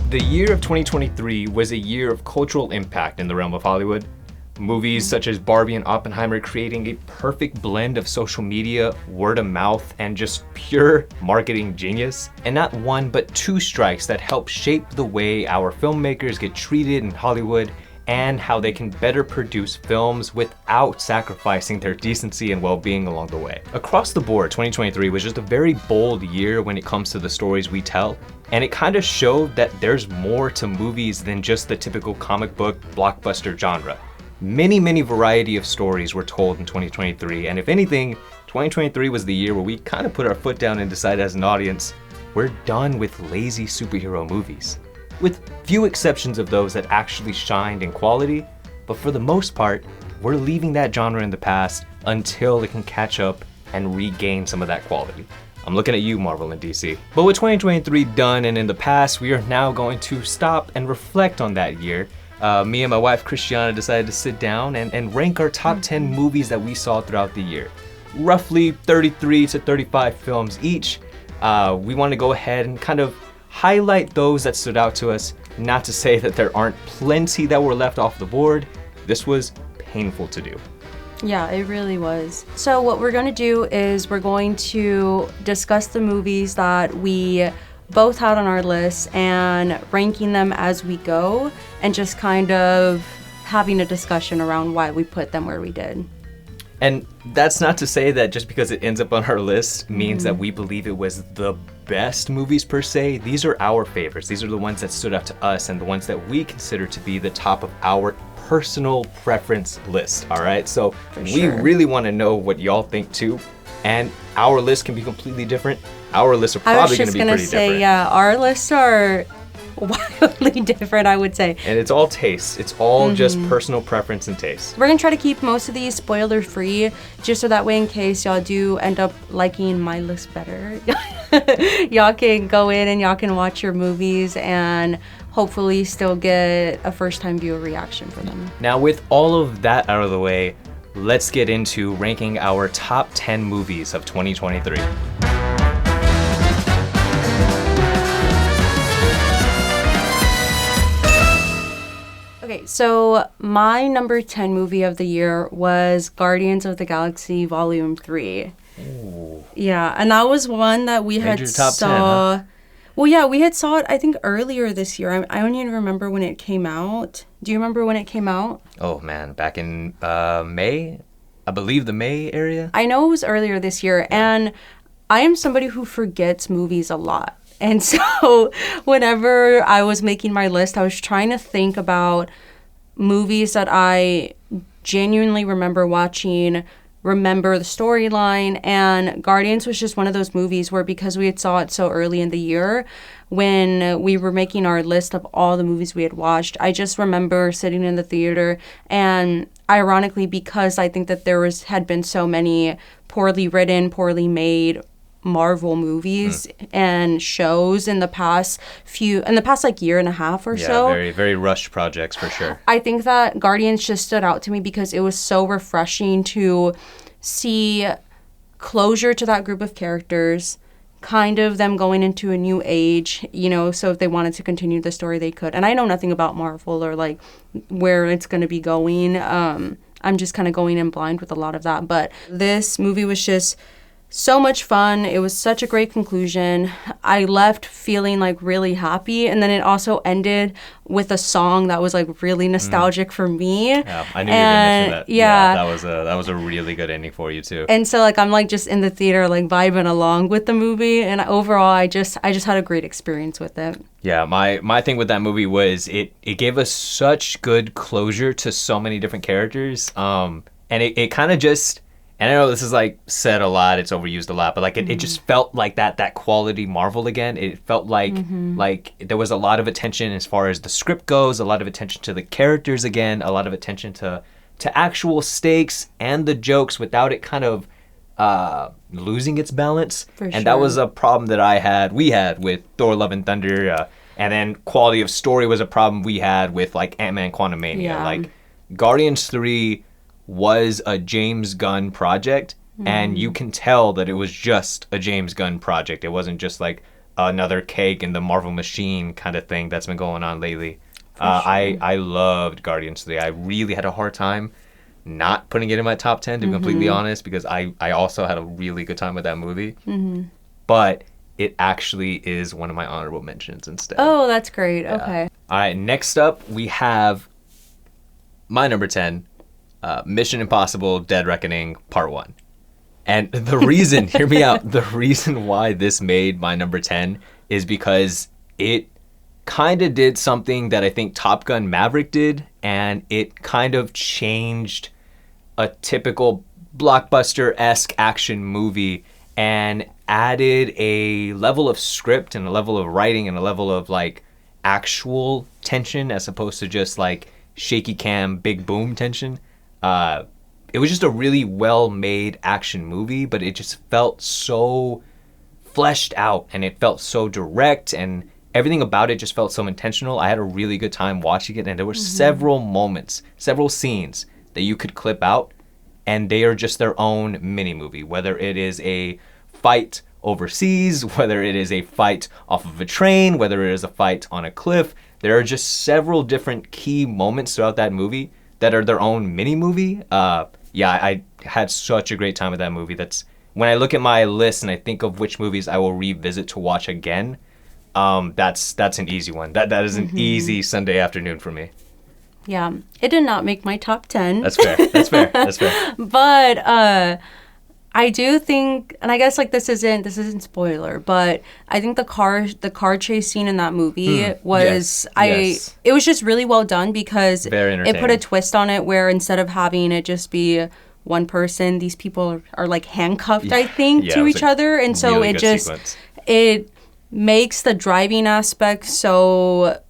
The year of 2023 was a year of cultural impact in the realm of Hollywood. Movies such as Barbie and Oppenheimer creating a perfect blend of social media, word of mouth, and just pure marketing genius. And not one, but two strikes that help shape the way our filmmakers get treated in Hollywood and how they can better produce films without sacrificing their decency and well-being along the way. Across the board, 2023 was just a very bold year when it comes to the stories we tell, and it kind of showed that there's more to movies than just the typical comic book blockbuster genre. Many variety of stories were told in 2023, and if anything, 2023 was the year where we kind of put our foot down and decided as an audience, we're done with lazy superhero movies. With few exceptions of those that actually shined in quality, but for the most part, we're leaving that genre in the past until it can catch up and regain some of that quality. I'm looking at you, Marvel and DC. But with 2023 done and in the past, we are now going to stop and reflect on that year. Me and my wife, Christiana, decided to sit down and rank our top 10 movies that we saw throughout the year. Roughly 33 to 35 films each. We want to go ahead and kind of highlight those that stood out to us, not to say that there aren't plenty that were left off the board. This was painful to do. Yeah, it really was. So what we're going to do is we're going to discuss the movies that we both had on our list and ranking them as we go and just kind of having a discussion around why we put them where we did. And that's not to say that just because it ends up on our list means that we believe it was the best movies per se. These are our favorites. These are the ones that stood out to us and the ones that we consider to be the top of our personal preference list, all right? So we really want to know what y'all think too. And our list can be completely different. Our lists are probably going to be pretty different. Yeah, our lists are wildly different, I would say. And it's all taste. It's all just personal preference and taste. We're going to try to keep most of these spoiler free, just so that way in case y'all do end up liking my list better, y'all can go in and y'all can watch your movies and hopefully still get a first time viewer reaction for them. Now with all of that out of the way, let's get into ranking our top 10 movies of 2023. Okay, so my number 10 movie of the year was Guardians of the Galaxy Volume 3. Ooh. Yeah, and that was one that we had top saw. 10, huh? Well, yeah, we had saw it, I think, earlier this year. I don't even remember when it came out. Do you remember when it came out? Oh, man, back in May? I believe the May area? I know it was earlier this year, and I am somebody who forgets movies a lot. And so whenever I was making my list, I was trying to think about movies that I genuinely remember watching, remember the storyline, and Guardians was just one of those movies where, because we had saw it so early in the year, when we were making our list of all the movies we had watched, I just remember sitting in the theater, and ironically, because I think that there had been so many poorly written, poorly made Marvel movies and shows in the past like year and a half or so. Yeah, very rushed projects for sure. I think that Guardians just stood out to me because it was so refreshing to see closure to that group of characters, kind of them going into a new age, you know, so if they wanted to continue the story, they could. And I know nothing about Marvel or like where it's going to be going. I'm just kind of going in blind with a lot of that. But this movie was just so much fun. It was such a great conclusion. I left feeling like really happy, and then it also ended with a song that was like really nostalgic for me. Yeah, I knew you were gonna mention that. Yeah, that was a really good ending for you too. And so like I'm like just in the theater like vibing along with the movie, and overall I just had a great experience with it. Yeah, my thing with that movie was it gave us such good closure to so many different characters. And it kind of just, and I know this is like said a lot, it's overused a lot, but like it just felt like that quality Marvel again. It felt like like there was a lot of attention as far as the script goes, a lot of attention to the characters again, a lot of attention to actual stakes and the jokes without it kind of losing its balance. For and that was a problem that we had with Thor: Love and Thunder, and then quality of story was a problem we had with like Ant-Man: Quantumania. Yeah. Like Guardians 3 was a James Gunn project, and you can tell that it was just a James Gunn project. It wasn't just like another cake in the Marvel machine kind of thing that's been going on lately. Sure. I loved Guardians 3. I really had a hard time not putting it in my top 10, to be completely honest, because I also had a really good time with that movie. But it actually is one of my honorable mentions instead. Oh, that's great. Yeah. Okay. All right, next up we have my number 10, Mission Impossible Dead Reckoning Part 1. And the reason, hear me out, the reason why this made my number 10 is because it kind of did something that I think Top Gun Maverick did, and it kind of changed a typical blockbuster-esque action movie and added a level of script and a level of writing and a level of like actual tension as opposed to just like shaky cam, big boom tension. It was just a really well-made action movie, but it just felt so fleshed out and it felt so direct and everything about it just felt so intentional. I had a really good time watching it, and there were several moments, several scenes that you could clip out, and they are just their own mini-movie, whether it is a fight overseas, whether it is a fight off of a train, whether it is a fight on a cliff. There are just several different key moments throughout that movie that are their own mini-movie. I had such a great time with that movie. That's when I look at my list and I think of which movies I will revisit to watch again. That's an easy one. That is an easy Sunday afternoon for me. Yeah, it did not make my top 10. That's fair. That's fair. That's fair. But I do think, and I guess like this isn't spoiler, but I think the car chase scene in that movie was it was just really well done because it put a twist on it where instead of having it just be one person, these people are like handcuffed, I think, to each other, and so really it just sequence. It makes the driving aspect so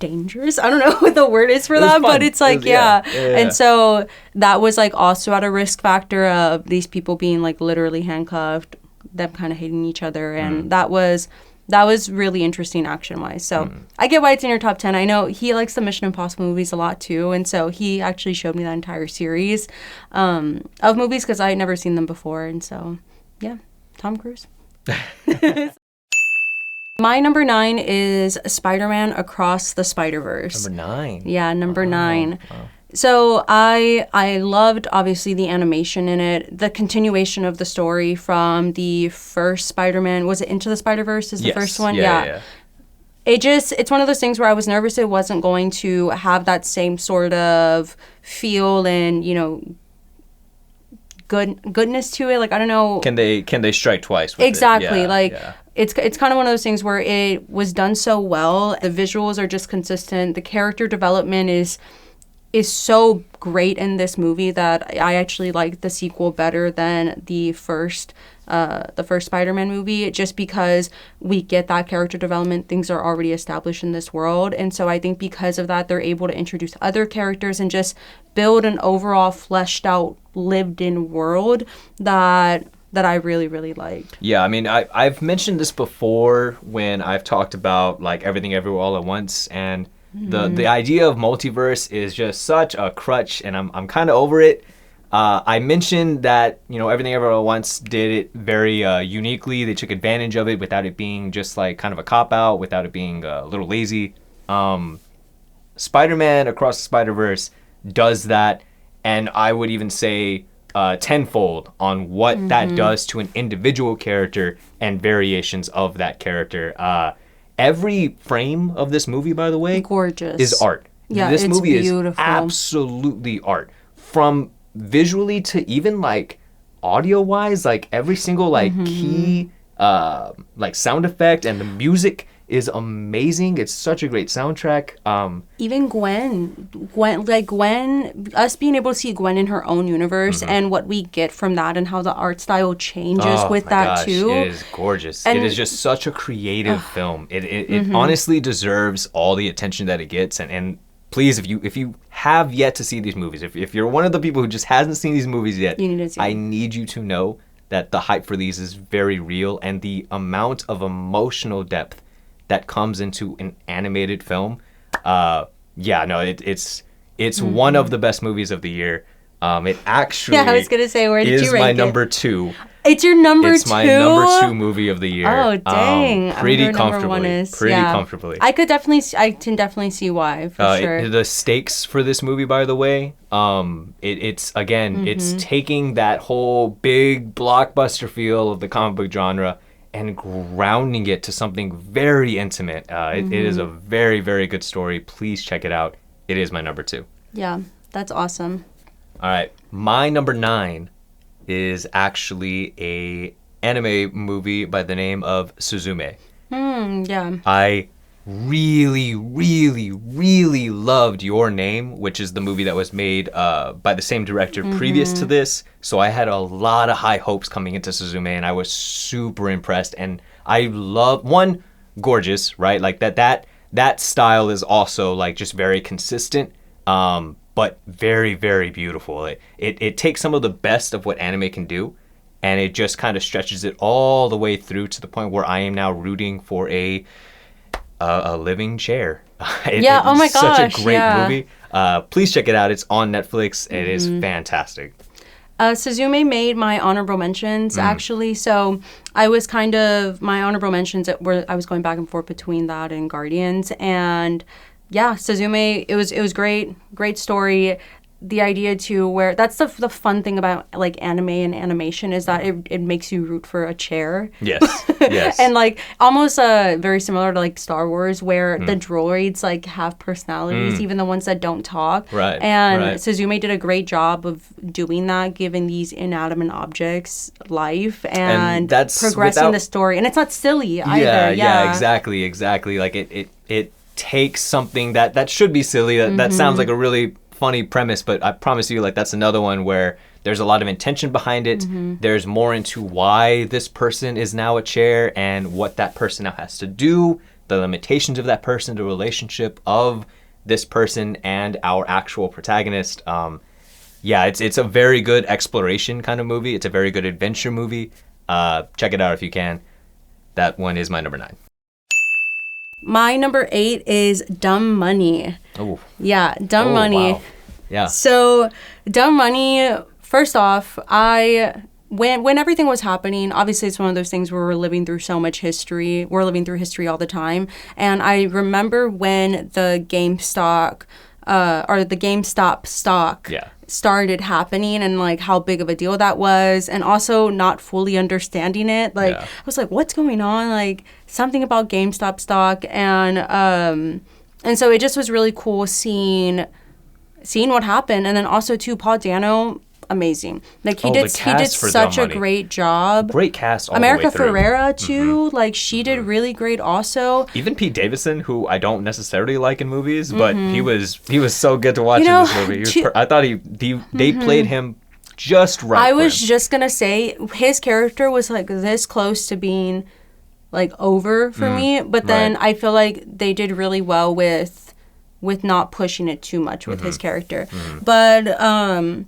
dangerous. I don't know what the word is for that, but it's like, yeah. And so that was like also at a risk factor of these people being like literally handcuffed, them kind of hating each other. And that was really interesting action wise. So I get why it's in your top 10. I know he likes the Mission Impossible movies a lot too. And so he actually showed me that entire series of movies because I had never seen them before. And so, yeah, Tom Cruise. My number 9 is Spider-Man Across the Spiderverse. Number 9? Yeah, number 9. Wow. So I loved, obviously, the animation in it, the continuation of the story from the first Spider-Man. Was it Into the Spider-Verse is the first one? Yeah. It's one of those things where I was nervous it wasn't going to have that same sort of feel and, you know, goodness to it. Like, I don't know. Can they strike twice with exactly. It? Yeah, It's kind of one of those things where it was done so well. The visuals are just consistent. The character development is so great in this movie that I actually like the sequel better than the first Spider-Man movie, just because we get that character development. Things are already established in this world. And so I think because of that, they're able to introduce other characters and just build an overall fleshed out, lived in world that I really, really liked. Yeah, I mean, I've mentioned this before when I've talked about like Everything Everywhere All at Once, and the idea of multiverse is just such a crutch, and I'm kind of over it. I mentioned that, you know, Everything Everywhere All at Once did it very uniquely. They took advantage of it without it being just like kind of a cop-out, without it being a little lazy. Spider-Man Across the Spider-Verse does that, and I would even say tenfold on what that does to an individual character and variations of that character. Every frame of this movie, by the way, gorgeous, is art. Yeah, this movie beautiful. Is absolutely art. From visually to even like audio wise, like every single like key like sound effect, and the music is amazing. It's such a great soundtrack. Even Gwen, us being able to see Gwen in her own universe and what we get from that and how the art style changes with that too. It is gorgeous. And it is just such a creative film. It honestly deserves all the attention that it gets. And please, if you have yet to see these movies, if you're one of the people who just hasn't seen these movies yet, you need to see I need you to know that the hype for these is very real, and the amount of emotional depth that comes into an animated film, it's one of the best movies of the year. It actually I was gonna say, where did you rank my it? number 2. It's your number It's two? my number 2 movie of the year. Oh, dang. Pretty Number one comfortably. is, Pretty yeah. comfortably. I can definitely see why, for sure. The stakes for this movie, by the way, it's taking that whole big blockbuster feel of the comic book genre and grounding it to something very intimate. It is a very, very good story. Please check it out. It is my number 2. Yeah, that's awesome. All right, my number 9 is actually a anime movie by the name of Suzume. Yeah. I really, really, really loved Your Name, which is the movie that was made by the same director previous to this. So I had a lot of high hopes coming into Suzume, and I was super impressed. And I love, one, gorgeous, right? Like that style is also like just very consistent, but very, very beautiful. It takes some of the best of what anime can do, and it just kind of stretches it all the way through to the point where I am now rooting for a living chair. Oh my gosh, such a great movie. Please check it out. It's on Netflix. It is fantastic. Suzume made my honorable mentions, actually. So I was my honorable mentions I was going back and forth between that and Guardians. And yeah, Suzume, it was great story. The idea too, where that's the fun thing about like anime and animation is that it makes you root for a chair. Yes, yes. And like almost very similar to like Star Wars, where the droids like have personalities, even the ones that don't talk. Right. And right. Suzume did a great job of doing that, giving these inanimate objects life and that's progressing the story. And it's not silly either. Yeah, exactly. Like it takes something that should be silly. That sounds like a really funny premise, but I promise you, like, that's another one where there's a lot of intention behind it. There's more into why this person is now a chair and what that person now has to do, the limitations of that person, the relationship of this person and our actual protagonist. It's a very good exploration kind of movie. It's a very good adventure movie. Check it out if you can. That one is my number 9. My number 8 is Dumb Money. Oh. Yeah, Dumb Money. Wow. Yeah. So, Dumb Money, first off, when everything was happening, obviously it's one of those things where we're living through so much history. We're living through history all the time. And I remember when the GameStop stock started happening and like how big of a deal that was, and also not fully understanding it. Like I was like, what's going on? Like something about GameStop stock, and so it just was really cool seeing what happened. And then also too, Paul Dano, amazing. Like he did such a great job. Great cast all America the way through. Ferrera too, like she did really great also. Even Pete Davidson, who I don't necessarily like in movies, but he was so good to watch in this movie. I thought they played him just right. I was just gonna say his character was like this close to being like over for me, but then I feel like they did really well with not pushing it too much with his character. But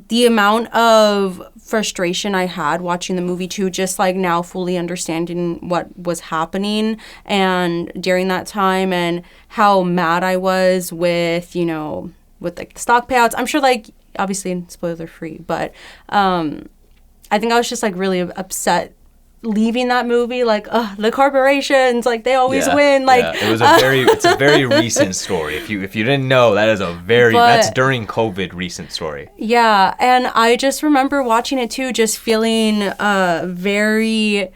the amount of frustration I had watching the movie too, just like now fully understanding what was happening and during that time, and how mad I was with like the stock payouts. I'm sure, like, obviously spoiler free, but I think I was just like really upset leaving that movie, like, the corporations, like, they always win. Like, it's a very recent story. If you didn't know, that is that's during COVID recent story. Yeah, and I just remember watching it too, just feeling very,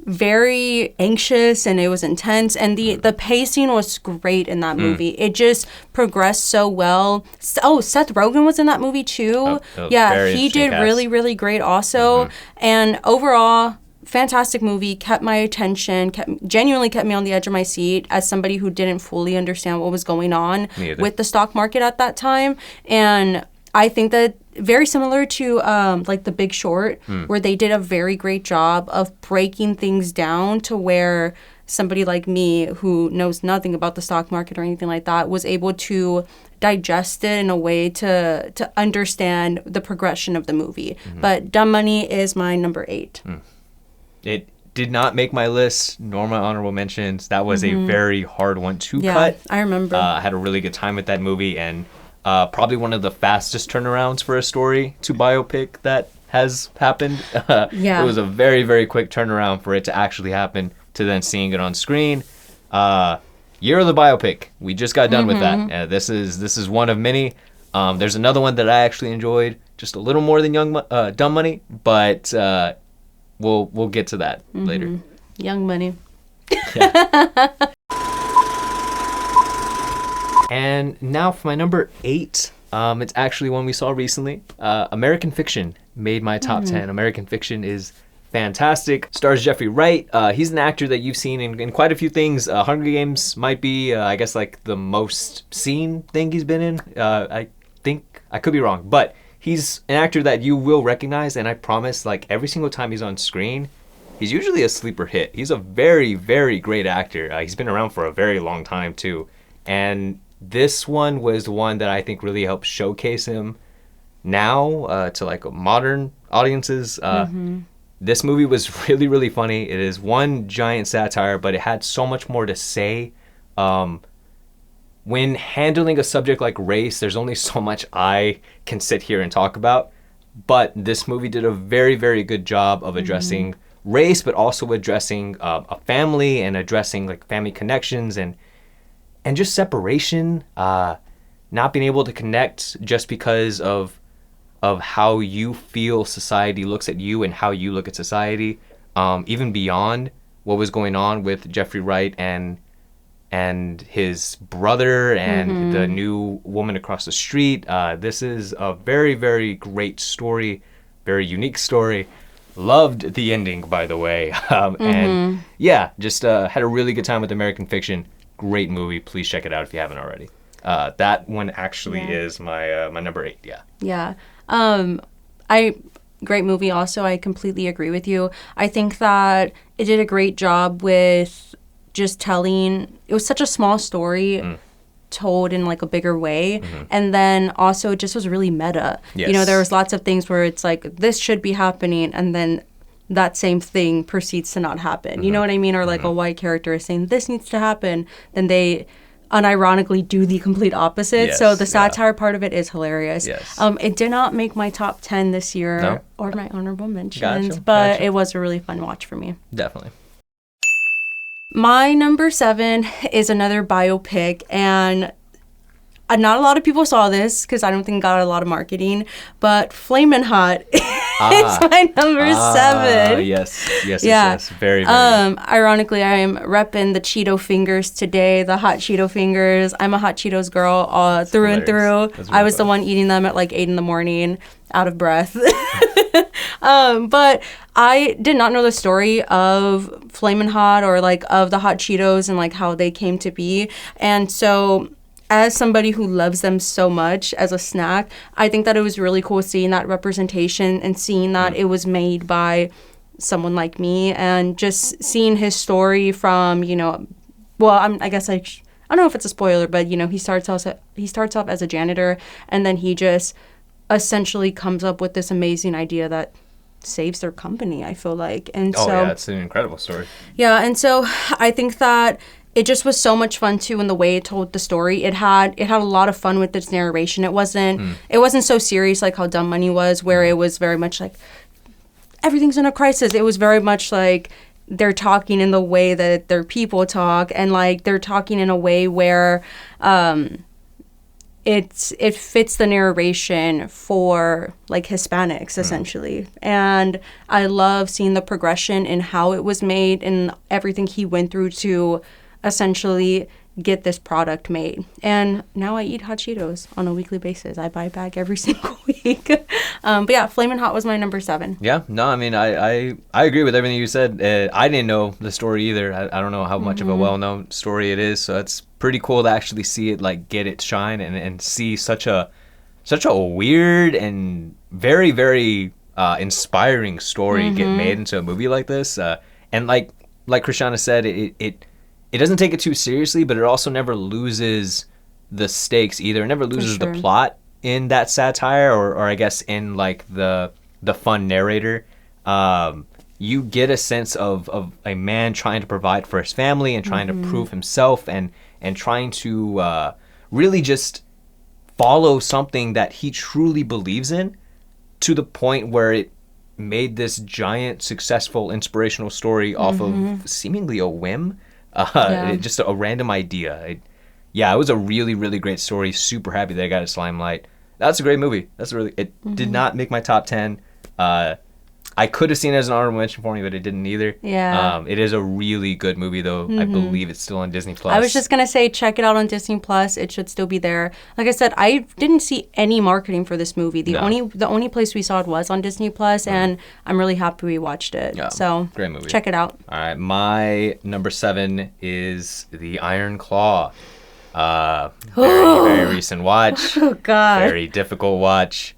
very anxious, and it was intense, and the pacing was great in that movie. It just progressed so well. Seth Rogen was in that movie too. He did really, really great also. And overall, fantastic movie, kept my attention, genuinely kept me on the edge of my seat as somebody who didn't fully understand what was going on with the stock market at that time. And I think that very similar to like The Big Short, where they did a very great job of breaking things down to where somebody like me who knows nothing about the stock market or anything like that was able to digest it in a way to understand the progression of the movie. But Dumb Money is my number 8. It did not make my list nor my honorable mentions. That was a very hard one to cut. I remember. I had a really good time with that movie, and probably one of the fastest turnarounds for a story to biopic that has happened. Yeah. It was a very, very quick turnaround for it to actually happen to then seeing it on screen. Year of the biopic. We just got done with that. This is one of many. There's another one that I actually enjoyed just a little more than Dumb Money, but we'll get to that later. Young Money. And now for my number 8. It's actually one we saw recently. American Fiction made my top 10. American Fiction is fantastic. Stars Jeffrey Wright. He's an actor that you've seen in quite a few things. Hunger Games might be, I guess, like the most seen thing he's been in. I think I could be wrong, but he's an actor that you will recognize, and I promise, like every single time he's on screen, he's usually a sleeper hit. He's a very, very great actor. He's been around for a very long time too, and this one was one that I think really helped showcase him now to like modern audiences. This movie was really, really funny. It is one giant satire, but it had so much more to say. When handling a subject like race, there's only so much I can sit here and talk about. But this movie did a very, very good job of addressing race, but also addressing a family and addressing like family connections and just separation, not being able to connect just because of how you feel society looks at you and how you look at society, even beyond what was going on with Jeffrey Wright and his brother and the new woman across the street. This is a very, very great story, very unique story. Loved the ending, by the way. And yeah, just had a really good time with American Fiction. Great movie. Please check it out if you haven't already. That one actually is my number 8. Yeah. Great movie also. I completely agree with you. I think that it did a great job with just telling, it was such a small story told in like a bigger way. And then also it just was really meta. Yes. You know, there was lots of things where it's like, this should be happening, and then that same thing proceeds to not happen. You know what I mean? Or like a white character is saying this needs to happen, then they unironically do the complete opposite. Yes, so the satire part of it is hilarious. Yes. It did not make my top 10 this year or my honorable mentions, but it was a really fun watch for me. Definitely. My number 7 is another biopic, and not a lot of people saw this because I don't think it got a lot of marketing, but Flamin' Hot is my number 7. Yes. Very, very. Ironically, I am repping the Cheeto fingers today, the hot Cheeto fingers. I'm a hot Cheetos girl through and through. Really I was the one eating them at like 8 in the morning, out of breath. But I did not know the story of Flamin' Hot or like of the hot Cheetos and like how they came to be. And so as somebody who loves them so much as a snack, I think that it was really cool seeing that representation and seeing that it was made by someone like me, and just seeing his story from, you know, well, I guess I don't know if it's a spoiler, but you know, he starts off as a janitor, and then he just essentially comes up with this amazing idea that saves their company, I feel like. And so it's an incredible story. Yeah, and so I think that it just was so much fun too in the way it told the story. It had a lot of fun with its narration. It wasn't so serious like how Dumb Money was, where it was very much like everything's in a crisis. It was very much like they're talking in the way that their people talk, and like they're talking in a way where it fits the narration for like Hispanics essentially. And I love seeing the progression in how it was made and everything he went through to essentially get this product made. And now I eat hot Cheetos on a weekly basis. I buy a bag every single week. But yeah, Flamin' Hot was my number 7. Yeah, no, I mean, I agree with everything you said. I didn't know the story either. I don't know how much of a well-known story it is, so it's pretty cool to actually see it like get its shine and see such a weird and very, very inspiring story get made into a movie like this. And like Krishana said, it doesn't take it too seriously, but it also never loses the stakes either. It never loses the plot in that satire, or I guess in like the fun narrator. You get a sense of a man trying to provide for his family and trying to prove himself and trying to really just follow something that he truly believes in, to the point where made this giant, successful, inspirational story off of seemingly a whim, just a random idea. It was a really, really great story. Super happy that I got its limelight. That's a great movie. It did not make my top 10. I could have seen it as an honorable mention for me, but it didn't either. Yeah. It is a really good movie, though. I believe it's still on Disney+. I was just going to say, check it out on Disney+. It should still be there. Like I said, I didn't see any marketing for this movie. The only place we saw it was on Disney+, and I'm really happy we watched it. Yeah, so great movie. Check it out. All right, my number 7 is The Iron Claw. Very, very recent watch. Oh, God. Very difficult watch.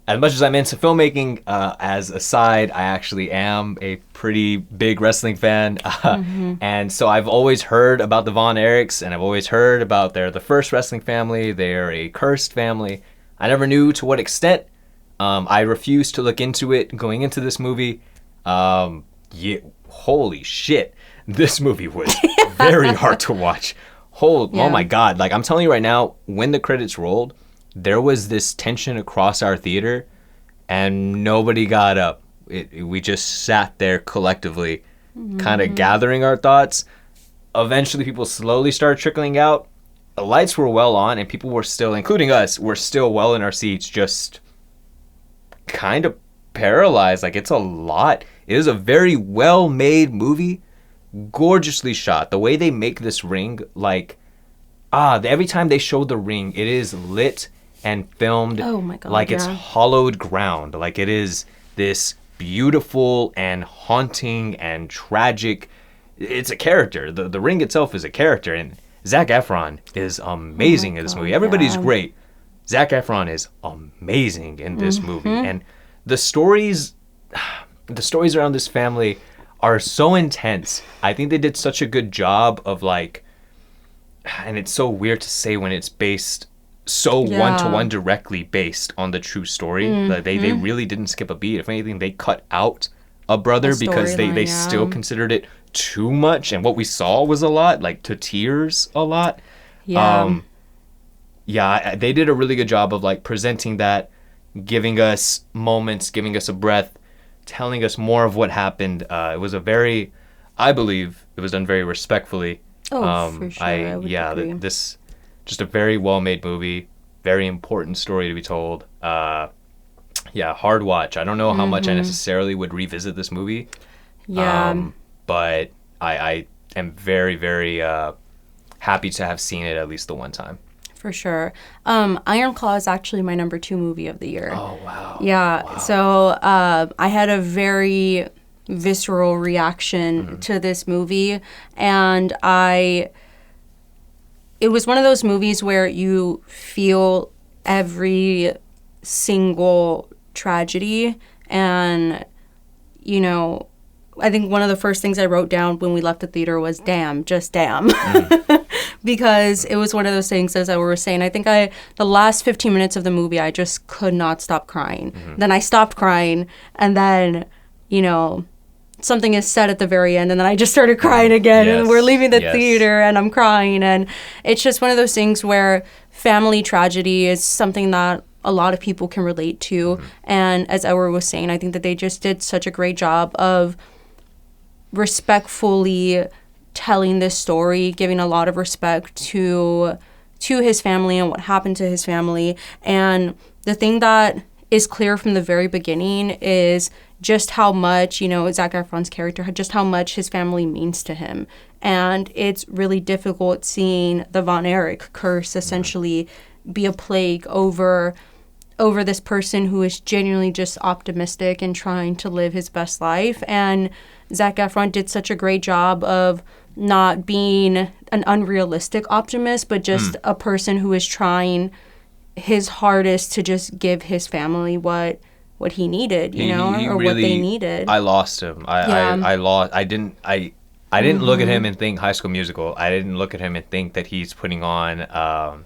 As much as I'm into filmmaking, as a side, I actually am a pretty big wrestling fan. And so I've always heard about the Von Erichs, and I've always heard about they're the first wrestling family. They're a cursed family. I never knew to what extent. I refused to look into it going into this movie. Holy shit. This movie was very hard to watch. Oh my God. Like, I'm telling you right now, when the credits rolled, there was this tension across our theater, and nobody got up. We just sat there collectively, kind of gathering our thoughts. Eventually, people slowly started trickling out. The lights were well on, and people were still, including us, were still well in our seats, just kind of paralyzed. Like, it's a lot. It is a very well-made movie, gorgeously shot. The way they make this ring, like, every time they show the ring, it is lit and filmed like it's hollowed ground. Like, it is this beautiful and haunting and tragic. It's a character. The ring itself is a character, and Zac Efron is amazing in this movie. Everybody's great. Zac Efron is amazing in this movie, and the stories around this family are so intense. I think they did such a good job of, like, and it's so weird to say when it's based so one-to-one directly based on the true story. Like, they really didn't skip a beat. If anything, they cut out a brother because they still considered it too much, and what we saw was a lot, like, to tears a lot. They did a really good job of, like, presenting that, giving us moments, giving us a breath, telling us more of what happened. It was I believe it was done very respectfully. For sure. I would agree. This just a very well-made movie, very important story to be told. Hard watch. I don't know how much I necessarily would revisit this movie. But I am very, very happy to have seen it at least the one time. For sure. Iron Claw is actually my number 2 movie of the year. Oh, wow. Yeah. Wow. So I had a very visceral reaction to this movie, and it was one of those movies where you feel every single tragedy, and, you know, I think one of the first things I wrote down when we left the theater was damn, just damn. Because it was one of those things, as I was saying, I think the last 15 minutes of the movie, I just could not stop crying. Then I stopped crying, and then, you know, something is said at the very end, and then I just started crying again, and we're leaving the theater, and I'm crying, and it's just one of those things where family tragedy is something that a lot of people can relate to, and as Edward was saying, I think that they just did such a great job of respectfully telling this story, giving a lot of respect to his family and what happened to his family. And the thing that is clear from the very beginning is just how much, you know, Zac Efron's character, just how much his family means to him. And it's really difficult seeing the Von Erich curse essentially be a plague over this person who is genuinely just optimistic and trying to live his best life. And Zac Efron did such a great job of not being an unrealistic optimist, but just a person who is trying his hardest to just give his family what he needed, you know, or really, what they needed. I lost him. I didn't look at him and think High School Musical. I didn't look at him and think that he's putting on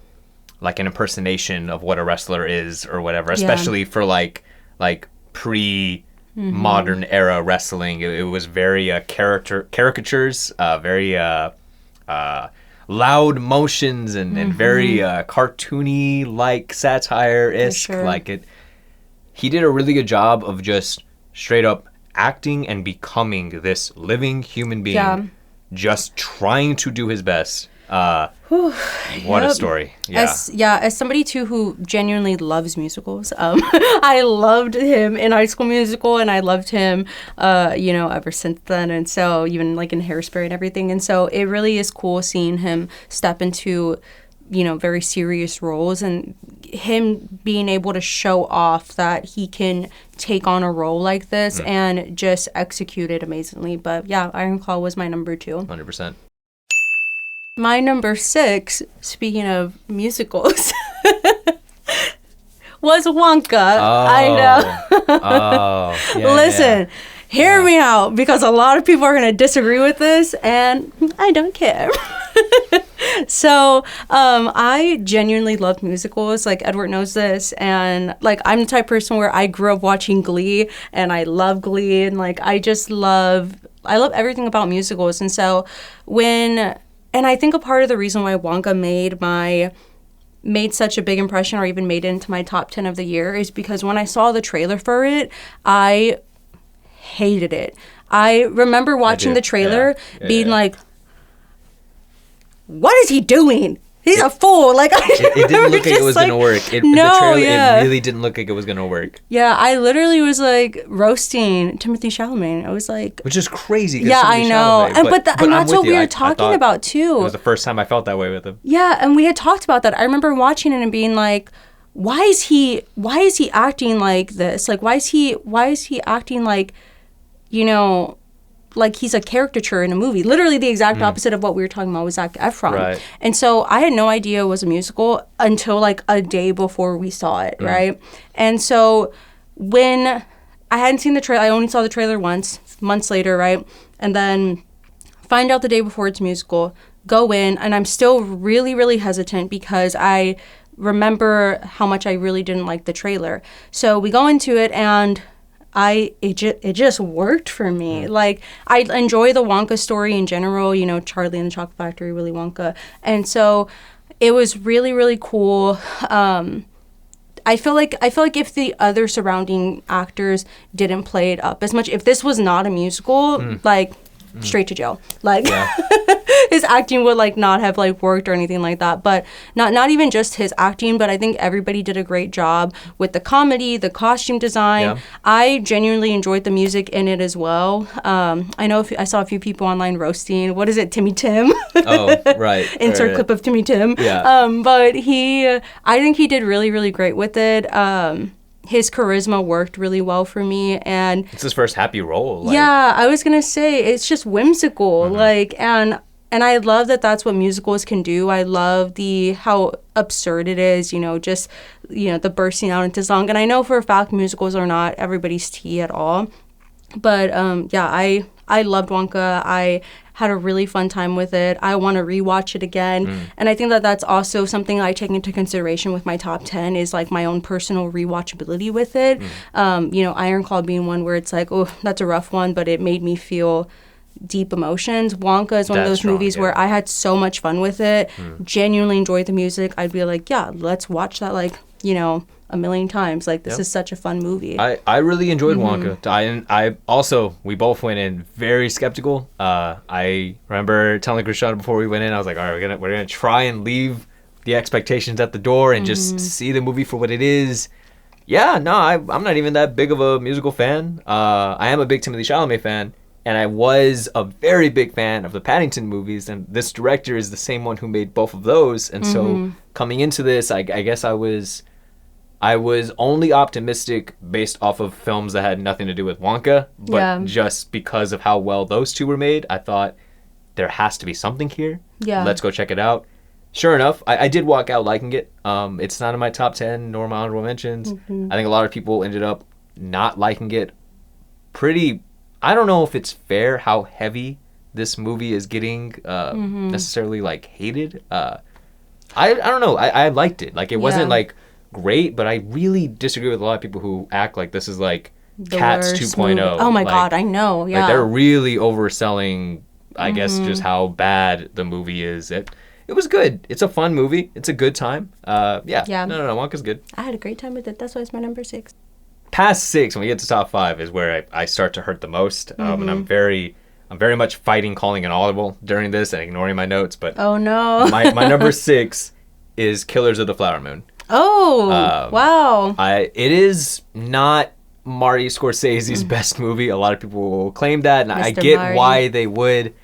like an impersonation of what a wrestler is or whatever, especially for like pre-modern era wrestling. It was very caricatures, very loud motions and very cartoony like satire-esque. Like he did a really good job of just straight up acting and becoming this living human being, just trying to do his best. What a story. As somebody too who genuinely loves musicals, I loved him in High School Musical, and I loved him ever since then, and so even like in Hairspray and everything, and so it really is cool seeing him step into very serious roles, and him being able to show off that he can take on a role like this and just execute it amazingly. But yeah, Iron Claw was my number 2. 100%. My number 6, speaking of musicals, was Wonka. I know. Listen, hear me out, because a lot of people are going to disagree with this, and I don't care. So I genuinely love musicals. Like, Edward knows this, and like I'm the type of person where I grew up watching Glee, and I love Glee, and like I love everything about musicals. And so and I think a part of the reason why Wonka made such a big impression, or even made it into my top 10 of the year, is because when I saw the trailer for it, I hated it. I remember watching the trailer being like, what is he doing? He's a fool. Like, it didn't look like it was going to work. It really didn't look like it was going to work. Yeah, I literally was like roasting Timothée Chalamet. I was like, which is crazy. Yeah, I know. But that's what we were talking about too. It was the first time I felt that way with him. Yeah, and we had talked about that. I remember watching it and being like, why is he acting like this? Like, why is he acting like, like he's a caricature in a movie? Literally the exact opposite of what we were talking about with Zac Efron. Right. And so I had no idea it was a musical until like a day before we saw it, right? And so when I hadn't seen the trailer, I only saw the trailer once, months later, right? And then find out the day before it's a musical, go in, and I'm still really, really hesitant because I remember how much I really didn't like the trailer. So we go into it, and it just worked for me. Like, I enjoy the Wonka story in general, Charlie and the Chocolate Factory, Willy Wonka. And so it was really, really cool. I feel like if the other surrounding actors didn't play it up as much, if this was not a musical, straight to jail. Like, his acting would like not have like worked or anything like that. But not even just his acting, but I think everybody did a great job with the comedy, the costume design. I genuinely enjoyed the music in it as well. I know I saw a few people online roasting, what is it, Timmy Tim? Oh, right. Insert clip of Timmy Tim. Yeah. But I think he did really, really great with it. His charisma worked really well for me, and it's his first happy role. Yeah, I was gonna say it's just whimsical, and I love that that's what musicals can do. I love how absurd it is, just the bursting out into song. And I know for a fact musicals are not everybody's tea at all, but I loved Wonka. I had a really fun time with it. I want to rewatch it again. And I think that that's also something I take into consideration with my top 10 is like my own personal rewatchability with it. Iron Claw being one where it's like, oh, that's a rough one, but it made me feel deep emotions. Wonka is one of those movies where I had so much fun with it, genuinely enjoyed the music. I'd be like, yeah, let's watch that a million times. Like, this is such a fun movie. I really enjoyed Wonka. I also, we both went in very skeptical. I remember telling Krishana before we went in, I was like, all right, we're gonna try and leave the expectations at the door and just see the movie for what it is. Yeah, no, I'm not even that big of a musical fan. I am a big Timothée Chalamet fan, and I was a very big fan of the Paddington movies, and this director is the same one who made both of those. And so coming into this, I guess I was only optimistic based off of films that had nothing to do with Wonka, but just because of how well those two were made, I thought there has to be something here. Yeah. Let's go check it out. Sure enough, I did walk out liking it. It's not in my top 10 nor my honorable mentions. I think a lot of people ended up not liking it. I don't know if it's fair how heavy this movie is getting necessarily like hated. I don't know. I liked it. Like, it wasn't like great, but I really disagree with a lot of people who act like this is like the Cats 2.0. Oh my God, I know. Yeah. Like, they're really overselling, I guess, just how bad the movie is. It was good. It's a fun movie. It's a good time. No, Wonka's good. I had a great time with it. That's why it's my number 6. past 6, when we get to top 5, is where I start to hurt the most. And I'm very much fighting calling an audible during this and ignoring my notes. But oh no, my number 6 is Killers of the Flower Moon. Oh, wow. It is not Marty Scorsese's best movie. A lot of people will claim that, and I get Marty. why they would,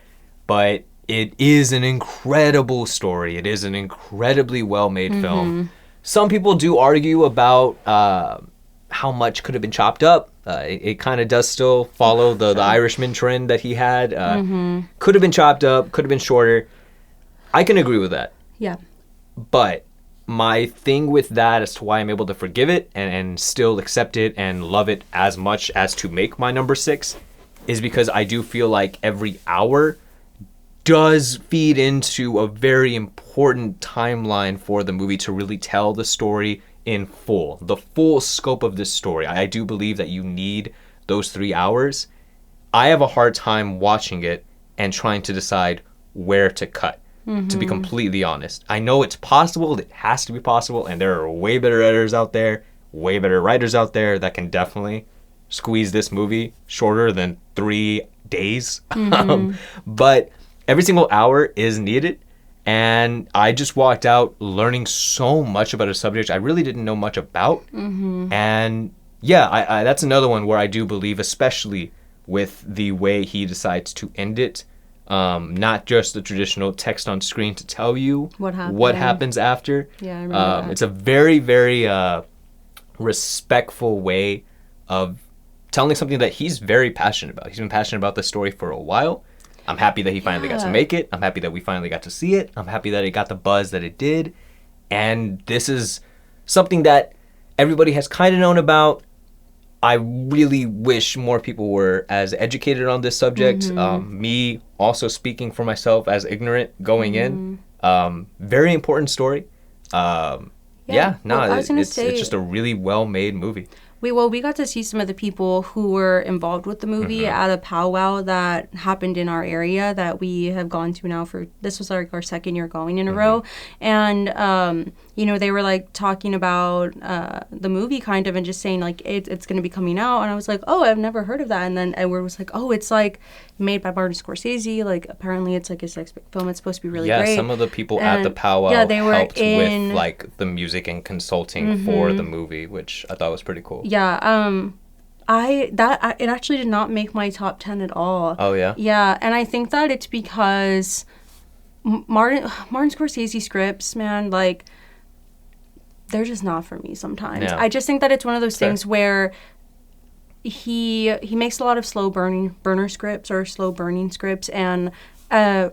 but it is an incredible story. It is an incredibly well-made film. Some people do argue about how much could have been chopped up. It kind of does still follow the Irishman trend that he had. Could have been chopped up, could have been shorter. I can agree with that. Yeah. But my thing with that as to why I'm able to forgive it and still accept it and love it as much as to make my number 6 is because I do feel like every hour does feed into a very important timeline for the movie to really tell the story in full, the full scope of this story. I do believe that you need those 3 hours. I have a hard time watching it and trying to decide where to cut. To be completely honest, I know it's possible. It has to be possible, and there are way better editors out there, way better writers out there that can definitely squeeze this movie shorter than 3 days. But every single hour is needed, and I just walked out learning so much about a subject I really didn't know much about. And yeah, I that's another one where I do believe, especially with the way he decides to end it. Not just the traditional text on screen to tell you what happens after. Yeah, I remember that. It's a very, very respectful way of telling something that he's very passionate about. He's been passionate about this story for a while. I'm happy that he finally got to make it. I'm happy that we finally got to see it. I'm happy that it got the buzz that it did. And this is something that everybody has kind of known about. I really wish more people were as educated on this subject. Me also speaking for myself as ignorant going in. Very important story. It's just a really well-made movie. We got to see some of the people who were involved with the movie at a powwow that happened in our area that we have gone to now this was our 2nd year going in a row. And, they were like talking about the movie kind of and just saying like, it's going to be coming out. And I was like, oh, I've never heard of that. And then Edward was like, oh, it's like made by Martin Scorsese. Like apparently it's like his next big film. It's supposed to be really great. Yeah, some of the people at the powwow helped with like the music and consulting for the movie, which I thought was pretty cool. Yeah, it actually did not make my top 10 at all. Oh yeah? Yeah, and I think that it's because Martin Scorsese scripts, man, like they're just not for me sometimes. Yeah. I just think that it's one of those things where he makes a lot of slow burning scripts and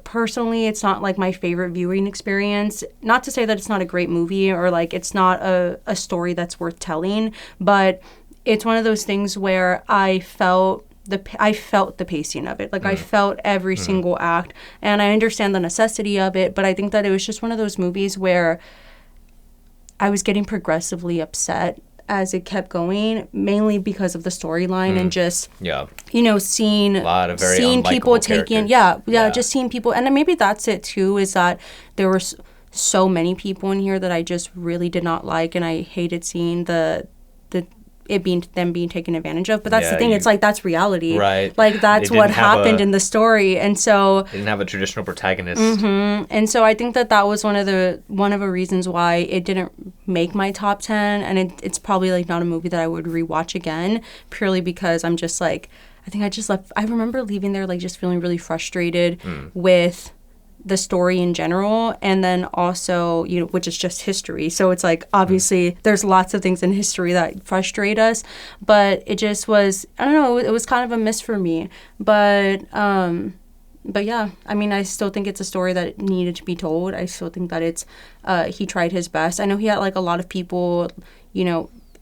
personally, it's not like my favorite viewing experience. Not to say that it's not a great movie or like it's not a story that's worth telling, but it's one of those things where I felt the pacing of it. Like I felt every single act, and I understand the necessity of it, but I think that it was just one of those movies where I was getting progressively upset as it kept going, mainly because of the storyline and just seeing a lot of very seeing people taking characters. Just seeing people, and then maybe that's it too, is that there were so many people in here that I just really did not like, and I hated seeing them being taken advantage of. But that's the thing, it's like that's reality, right? Like that's what happened in the story, and so they didn't have a traditional protagonist. And so I think that was one of the reasons why it didn't make my top 10, and it's probably like not a movie that I would rewatch again, purely because I'm just like, I think I just left. I remember leaving there like just feeling really frustrated with the story in general, and then also, which is just history. So it's like, obviously, there's lots of things in history that frustrate us, but it just was, I don't know, it was kind of a miss for me. But yeah, I mean, I still think it's a story that needed to be told. I still think that it's, he tried his best. I know he had like a lot of people,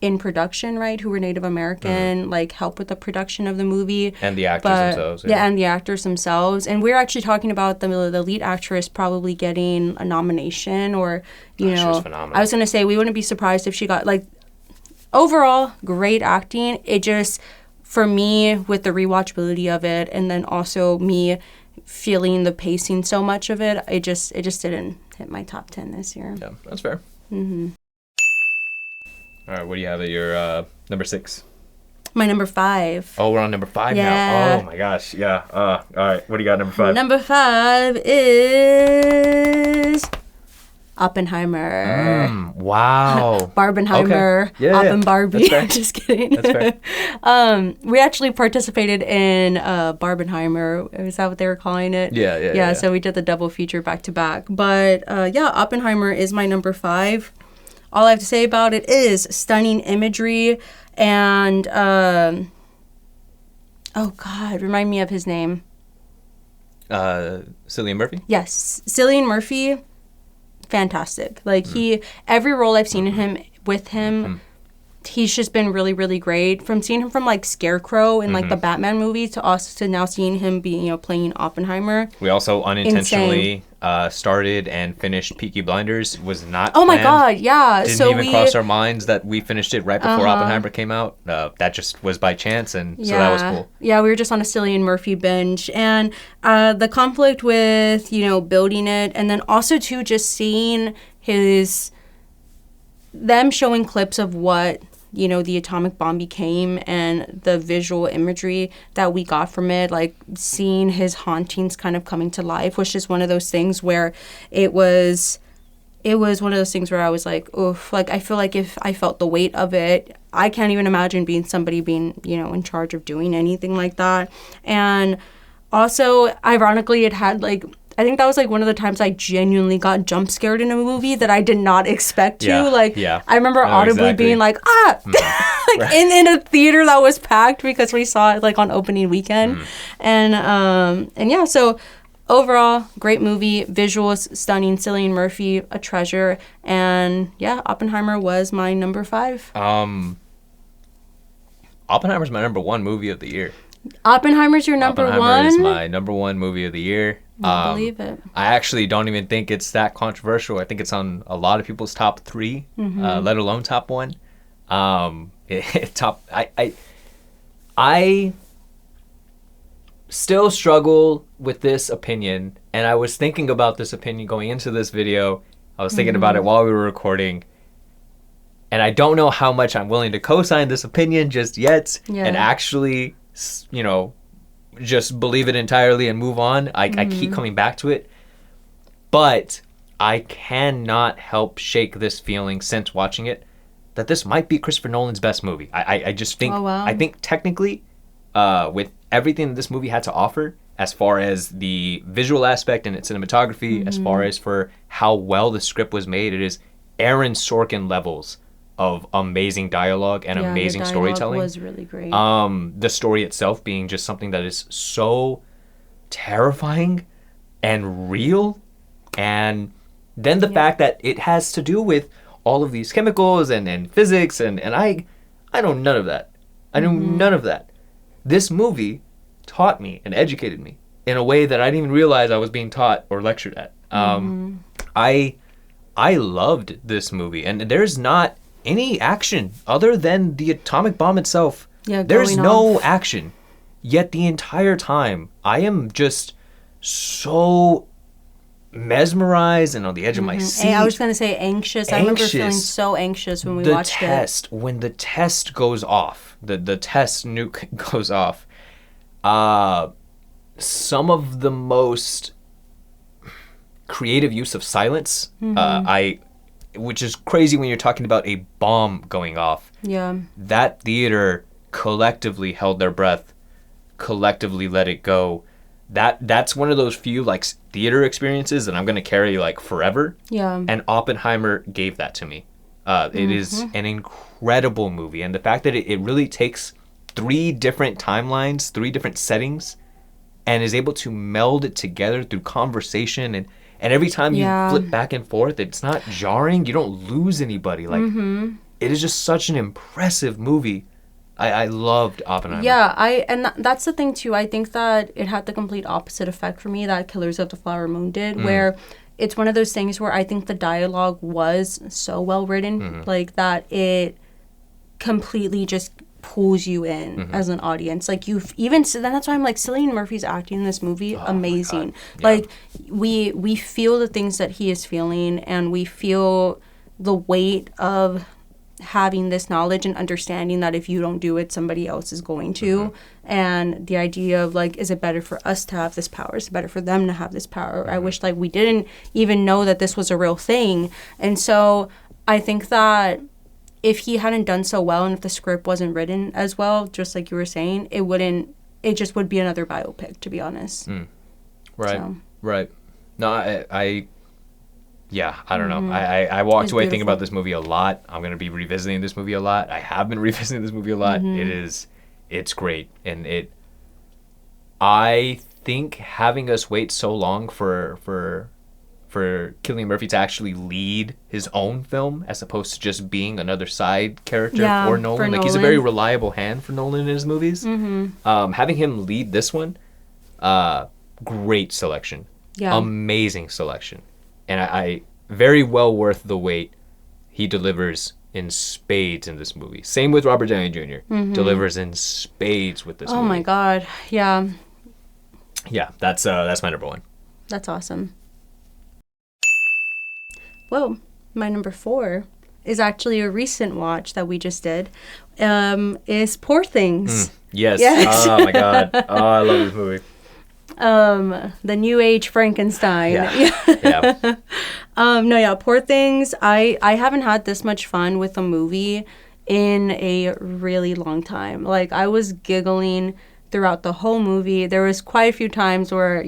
in production, right, who were Native American, like help with the production of the movie. And the actors themselves. Yeah, and the actors themselves. And we're actually talking about the lead actress probably getting a nomination, or, she was phenomenal. I was going to say, we wouldn't be surprised if she got, like, overall, great acting. It just, for me, with the rewatchability of it, and then also me feeling the pacing so much of it, it just didn't hit my top 10 this year. Yeah, that's fair. All right, what do you have at your number 6? My number 5. Oh, we're on number 5 Yeah. now. Oh my gosh. Yeah. All right. What do you got, number 5? Number 5 is Oppenheimer. Wow. Barbenheimer. Okay. Yeah. Oppen Barbie. That's fair. Just kidding. That's fair. We actually participated in Barbenheimer. Is that what they were calling it? Yeah. So we did the double feature back to back. But yeah, Oppenheimer is my number 5. All I have to say about it is stunning imagery and oh God, remind me of his name. Cillian Murphy? Yes, Cillian Murphy. Fantastic. Like every role I've seen with him, he's just been really, really great. From seeing him from like Scarecrow in like the Batman movie to now seeing him being playing Oppenheimer. We also unintentionally started and finished Peaky Blinders. Was not. Oh my planned. God, yeah. Didn't so even cross our minds that we finished it right before Oppenheimer came out. That just was by chance, and so that was cool. Yeah, we were just on a Cillian Murphy binge, and the conflict with building it, and then also too just seeing them showing clips of what the atomic bomb became and the visual imagery that we got from it, like seeing his hauntings kind of coming to life, was just one of those things where it was one of those things where I was like, oof, like I feel like if I felt the weight of it, I can't even imagine being in charge of doing anything like that. And also, ironically, it had like, I think that was like one of the times I genuinely got jump scared in a movie that I did not expect to. I remember audibly being like, like in a theater that was packed because we saw it like on opening weekend. And yeah, so overall, great movie, visuals stunning, Cillian Murphy, a treasure, and yeah, Oppenheimer was my number 5. Oppenheimer's my number 1 movie of the year. Oppenheimer's your number 1? Oppenheimer is my number 1 movie of the year. I believe it. I actually don't even think it's that controversial. I think it's on a lot of people's top 3, let alone top 1. I still struggle with this opinion, and I was thinking about this opinion going into this video. I was thinking about it while we were recording, and I don't know how much I'm willing to co-sign this opinion just yet, and actually, just believe it entirely and move on. I keep coming back to it, but I cannot help shake this feeling since watching it that this might be Christopher Nolan's best movie. I just think, I think technically, with everything that this movie had to offer, as far as the visual aspect and its cinematography, as far as for how well the script was made, it is Aaron Sorkin levels of amazing dialogue and amazing storytelling. Was really great. The story itself being just something that is so terrifying and real, and then the fact that it has to do with all of these chemicals and physics and I know none of that. I know none of that. This movie taught me and educated me in a way that I didn't even realize I was being taught or lectured at. I loved this movie, and there's not any action other than the atomic bomb itself. There's no action. Yet the entire time, I am just so mesmerized and on the edge of my seat. I was going to say anxious. I remember feeling so anxious when we watched it. When the test goes off, the test nuke goes off, some of the most creative use of silence, which is crazy when you're talking about a bomb going off. Yeah. That theater collectively held their breath, collectively let it go. That's one of those few like theater experiences that I'm going to carry like forever. Yeah. And Oppenheimer gave that to me. It is an incredible movie, and the fact that it really takes 3 different timelines, 3 different settings, and is able to meld it together through conversation, and every time you flip back and forth, it's not jarring. You don't lose anybody. Like it is just such an impressive movie. I loved Oppenheimer. Yeah, that's the thing too. I think that it had the complete opposite effect for me that Killers of the Flower Moon did, where it's one of those things where I think the dialogue was so well written, like that it completely just pulls you in as an audience. Like then that's why I'm like, Cillian Murphy's acting in this movie, amazing. Like we feel the things that he is feeling, and we feel the weight of having this knowledge and understanding that if you don't do it, somebody else is going to. And the idea of like, is it better for us to have this power? Is it better for them to have this power? I wish like we didn't even know that this was a real thing. And so I think that if he hadn't done so well and if the script wasn't written as well, just like you were saying, it just would be another biopic, to be honest. Right. So. Right. No, I don't know. I walked away thinking about this movie a lot. I'm going to be revisiting this movie a lot. I have been revisiting this movie a lot. It's great. And I think having us wait so long for Cillian Murphy to actually lead his own film as opposed to just being another side character for Nolan. Like, he's a very reliable hand for Nolan in his movies. Having him lead this one, great selection. Yeah. Amazing selection. And I very well worth the wait. He delivers in spades in this movie. Same with Robert Downey Jr. Delivers in spades with this movie. Oh my God. Yeah. Yeah, that's my number one. That's awesome. Well, my number 4 is actually a recent watch that we just did. Is Poor Things. Yes. Oh my God. Oh, I love this movie. The New Age Frankenstein. Yeah. Poor Things. I haven't had this much fun with a movie in a really long time. Like, I was giggling throughout the whole movie. There was quite a few times where,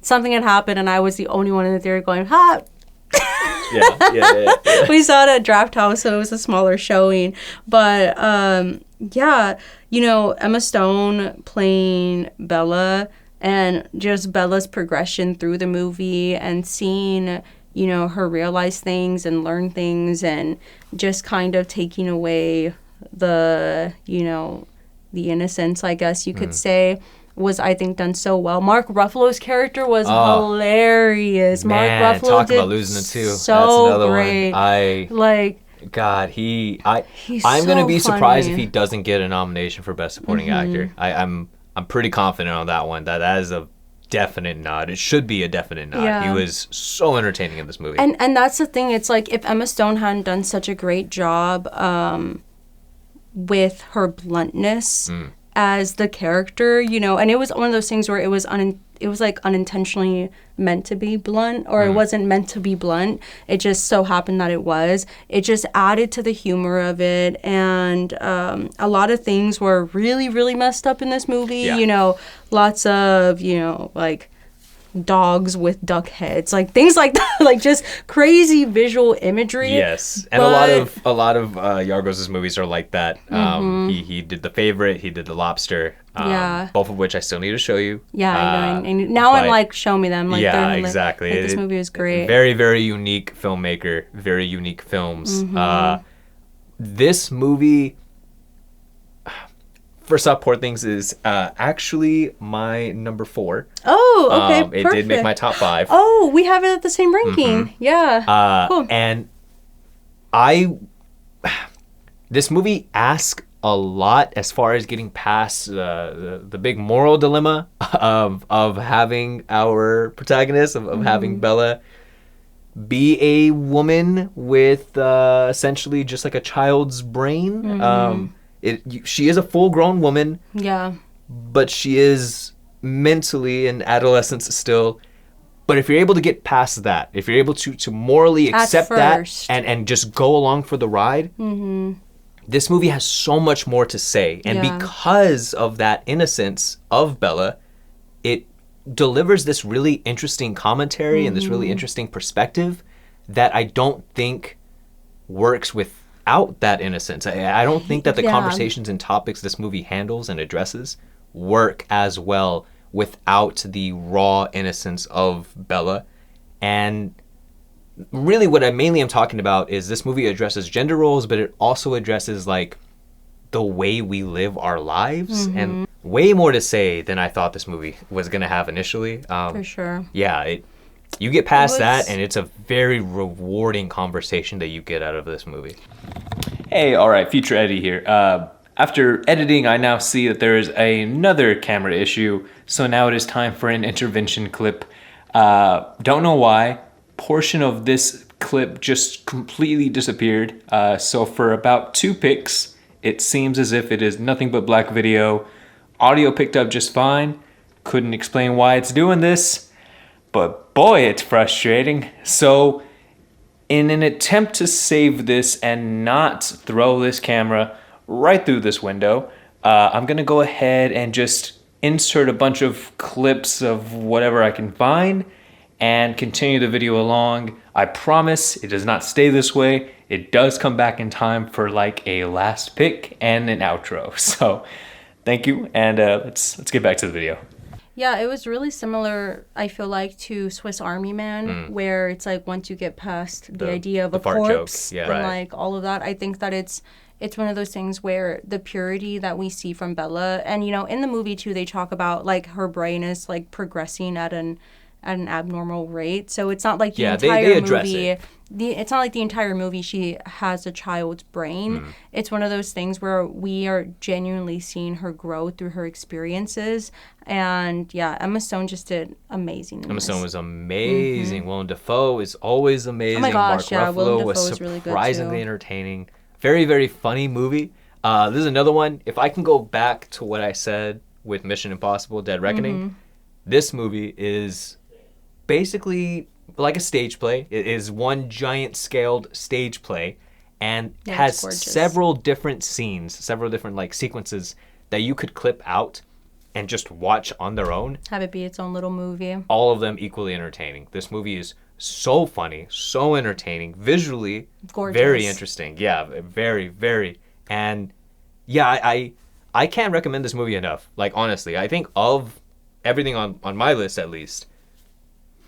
something had happened and I was the only one in the theater going, ha! Yeah. We saw it at Draft House, so it was a smaller showing. But, Emma Stone playing Bella and just Bella's progression through the movie and seeing, her realize things and learn things and just kind of taking away the innocence, I guess you could say, was, I think, done so well. Mark Ruffalo's character was hilarious. Man, Mark Ruffalo talk did about losing it too. So that's another great. one. I'm gonna be surprised if he doesn't get a nomination for Best Supporting Actor. I'm pretty confident on that one. That is a definite nod. It should be a definite nod. Yeah. He was so entertaining in this movie. And that's the thing. It's like, if Emma Stone hadn't done such a great job with her bluntness as the character, and it was one of those things where it was like unintentionally meant to be blunt, or it wasn't meant to be blunt. It just so happened that it was. It just added to the humor of it, and a lot of things were really, really messed up in this movie. Yeah. Lots of, like dogs with duck heads, like things like that, like just crazy visual imagery. Yes, and a lot of Yorgos' movies are like that. He did The Favorite, he did The Lobster, both of which I still need to show you. Yeah, and now I'm like, show me them. Like, exactly. Like, this movie was great. Very, very unique filmmaker, very unique films. This movie, first off, Poor Things is actually my number 4. Oh, okay, perfect. It did make my top 5. Oh, we have it at the same ranking. Yeah, cool. And this movie asks a lot as far as getting past the big moral dilemma of having our protagonist, of having Bella be a woman with essentially just like a child's brain. She is a full-grown woman. Yeah. But she is mentally in adolescence still. But if you're able to get past that, if you're able to morally accept that and just go along for the ride, this movie has so much more to say. And because of that innocence of Bella, it delivers this really interesting commentary and this really interesting perspective that I don't think works without that innocence. I don't think that the conversations and topics this movie handles and addresses work as well without the raw innocence of Bella. And really what I mainly am talking about is this movie addresses gender roles, but it also addresses like the way we live our lives, and way more to say than I thought this movie was going to have initially. For sure. Yeah, you get past that, and it's a very rewarding conversation that you get out of this movie. Hey, all right, Future Eddie here. After editing, I now see that there is another camera issue, so now it is time for an intervention clip. Don't know why. Portion of this clip just completely disappeared. So for about 2 picks, it seems as if it is nothing but black video. Audio picked up just fine. Couldn't explain why it's doing this, but boy, it's frustrating. So in an attempt to save this and not throw this camera right through this window, I'm gonna go ahead and just insert a bunch of clips of whatever I can find and continue the video along. I promise it does not stay this way. It does come back in time for like a last pick and an outro. So thank you, and let's get back to the video. Yeah, it was really similar, I feel like, to Swiss Army Man, where it's like once you get past the idea of a corpse and like all of that, I think that it's one of those things where the purity that we see from Bella, and you know, in the movie too, they talk about like her brain is like progressing at an abnormal rate. So it's not like the entire movie. It's not like the entire movie she has a child's brain. It's one of those things where we are genuinely seeing her grow through her experiences. And yeah, Emma Stone just did amazing. Emma Stone was amazing. Willem Dafoe is always amazing. Oh my gosh, Mark Ruffalo was really surprisingly entertaining. Very, very funny movie. This is another one. If I can go back to what I said with Mission Impossible: Dead Reckoning, this movie is basically like a stage play. It is one giant scaled stage play, and has several different scenes, several different like sequences that you could clip out and just watch on their own. Have it be its own little movie. All of them equally entertaining. This movie is so funny, so entertaining, visually gorgeous, very interesting. Yeah, very, very. And yeah, I can't recommend this movie enough. Like honestly, I think of everything on my list at least,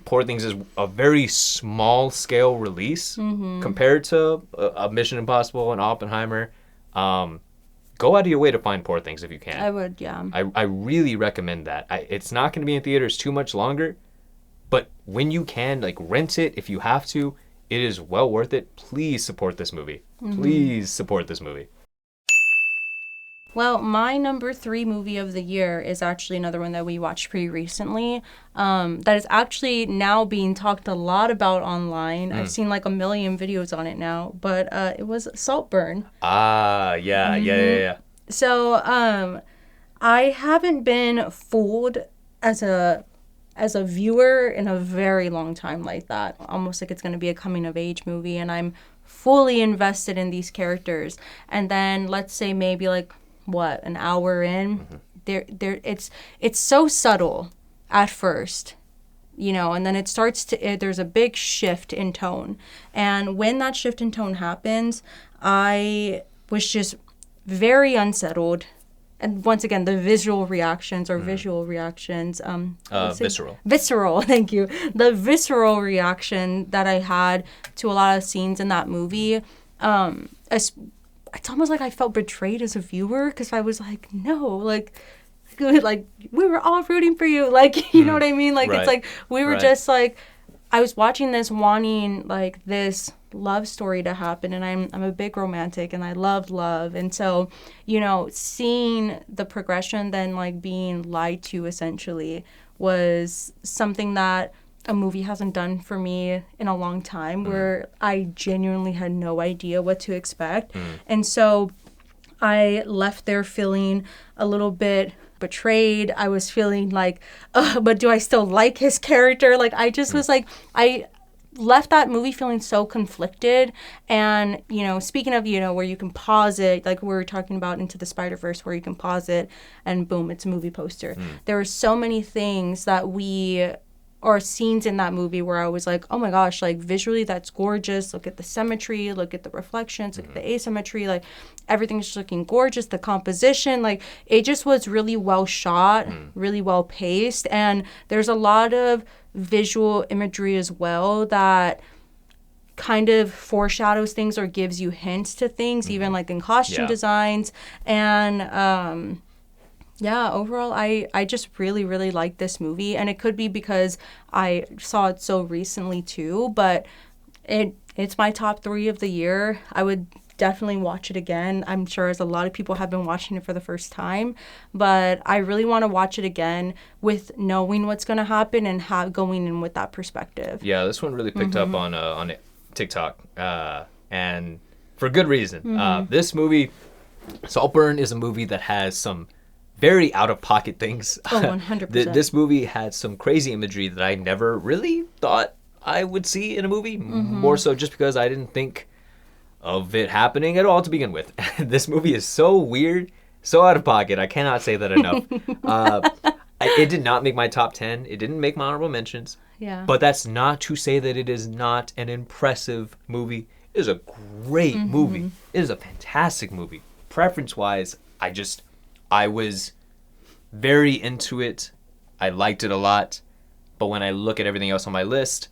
Poor Things is a very small scale release compared to a Mission Impossible and Oppenheimer. Go out of your way to find Poor Things if you can. I would, yeah. I really recommend that. It's not going to be in theaters too much longer, but when you can, like, rent it if you have to. It is well worth it. Please support this movie. Please support this movie. Well, my number 3 movie of the year is actually another one that we watched pretty recently. That is actually now being talked a lot about online. I've seen like a million videos on it now, but it was SaltBurn. Yeah. So I haven't been fooled as a viewer in a very long time like that. Almost like it's going to be a coming of age movie, and I'm fully invested in these characters. And then let's say maybe like an hour in, it's so subtle at first, you know, and then it starts to there's a big shift in tone. And when that shift in tone happens, I was just very unsettled. And once again, the visual reactions. Visceral, thank you. The visceral reaction that I had to a lot of scenes in that movie, it's almost like I felt betrayed as a viewer, because I was like, no, like we were all rooting for you, like, you know what I mean? Like, it's like we were just like, I was watching this wanting like this love story to happen, and I'm a big romantic and I love love, and so, you know, seeing the progression then like being lied to essentially was something that a movie hasn't done for me in a long time, where I genuinely had no idea what to expect. And so I left there feeling a little bit betrayed. I was feeling like, but do I still like his character? Like, I just was like, I left that movie feeling so conflicted. And, you know, speaking of, you know, where you can pause it, like we were talking about Into the Spiderverse, where you can pause it and boom, it's a movie poster. There were so many things that or scenes in that movie where I was like, oh my gosh, like visually that's gorgeous. Look at the symmetry, look at the reflections, look at the asymmetry, like everything's just looking gorgeous. The composition, like it just was really well shot, really well paced. And there's a lot of visual imagery as well that kind of foreshadows things or gives you hints to things, even like in costume designs. And yeah, overall, I just really, really like this movie. And it could be because I saw it so recently too, but it's my top 3 of the year. I would definitely watch it again. I'm sure as a lot of people have been watching it for the first time, but I really want to watch it again with knowing what's going to happen and going in with that perspective. Yeah, this one really picked up on TikTok, and for good reason. This movie, Saltburn, is a movie that has some very out-of-pocket things. Oh, 100%. This movie had some crazy imagery that I never really thought I would see in a movie, more so just because I didn't think of it happening at all to begin with. This movie is so weird, so out of pocket. I cannot say that enough. It did not make my top 10. It didn't make my honorable mentions. Yeah. But that's not to say that it is not an impressive movie. It is a great movie. It is a fantastic movie. Preference-wise, I was very into it. I liked it a lot. But when I look at everything else on my list,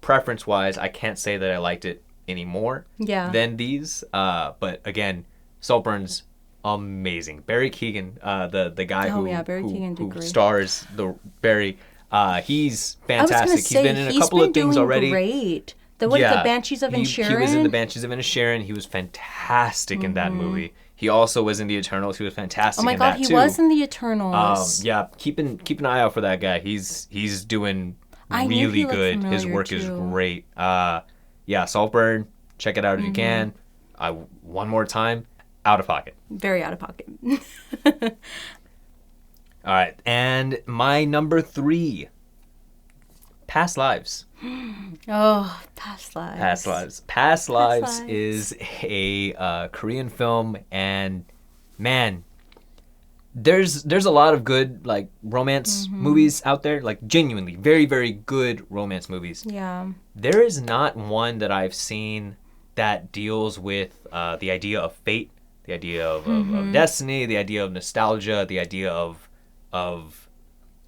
preference-wise, I can't say that I liked it any more than these. But again, Saltburn's amazing. Barry Keoghan, the guy who stars the Barry, he's fantastic. He's been in a couple of things already. Great. The Banshees of Inisherin? He was in the Banshees of Inisherin. He was fantastic in that movie. He also was in the Eternals. He was fantastic in that too. Oh my God, he was in the Eternals. Keep an eye out for that guy. He's doing really good. His work is great. Saltburn, check it out if you can. One more time, out of pocket. Very out of pocket. All right, and my number 3, Past Lives. Oh, Past Lives. Past Lives is a Korean film, and man, there's a lot of good like romance movies out there, like genuinely very, very good romance movies. Yeah. There is not one that I've seen that deals with the idea of fate, the idea of destiny, the idea of nostalgia, the idea of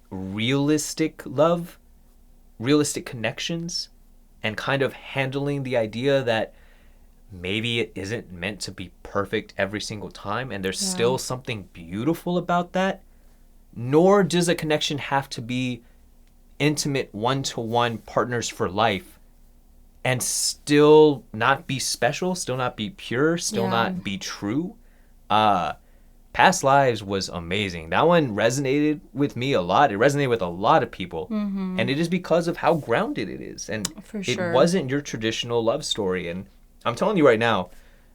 realistic love, realistic connections, and kind of handling the idea that maybe it isn't meant to be perfect every single time, and there's still something beautiful about that. Nor does a connection have to be intimate, one-to-one partners for life, and still not be special, still not be pure, still not be true. Past Lives was amazing. That one resonated with me a lot. It resonated with a lot of people. And it is because of how grounded it is. And it wasn't your traditional love story. And I'm telling you right now,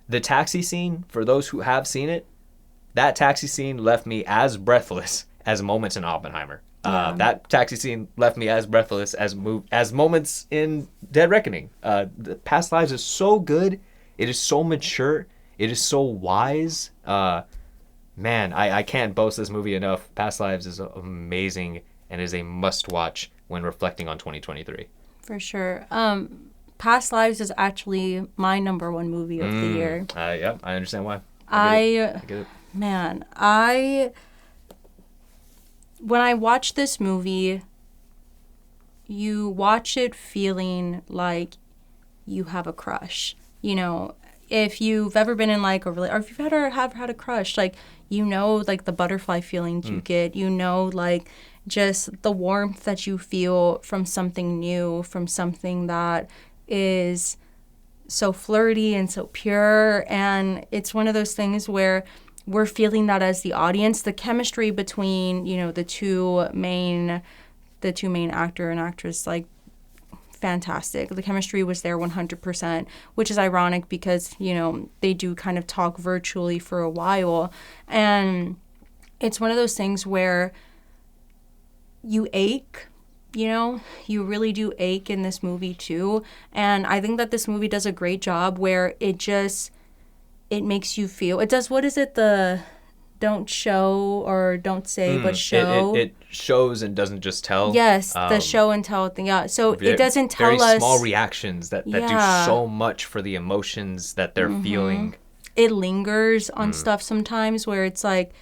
the taxi scene, for those who have seen it, that taxi scene left me as breathless as moments in Oppenheimer. That taxi scene left me as breathless as moments in Dead Reckoning. The Past Lives is so good. It is so mature. It is so wise. Man, I can't boast this movie enough. Past Lives is amazing and is a must-watch when reflecting on 2023. For sure. Past Lives is actually my number 1 movie of the year. Yeah, I understand why. I get it. Man, when I watch this movie, you watch it feeling like you have a crush. You know, if you've ever been in like or if you've ever have had a crush, like, you know, like the butterfly feelings you get, you know, like just the warmth that you feel from something new, from something that is so flirty and so pure. And it's one of those things where we're feeling that as the audience. The chemistry between, you know, the two main actor and actress, like, fantastic. The chemistry was there 100%, which is ironic because, you know, they do kind of talk virtually for a while. And it's one of those things where you ache, you know, you really do ache in this movie too. And I think that this movie does a great job where it makes you feel, it does, what is it, the don't show or don't say but show? It shows and doesn't just tell. Yes, the show and tell thing. Yeah, so it doesn't tell us. Very small reactions that do so much for the emotions that they're feeling. It lingers on stuff sometimes where it's like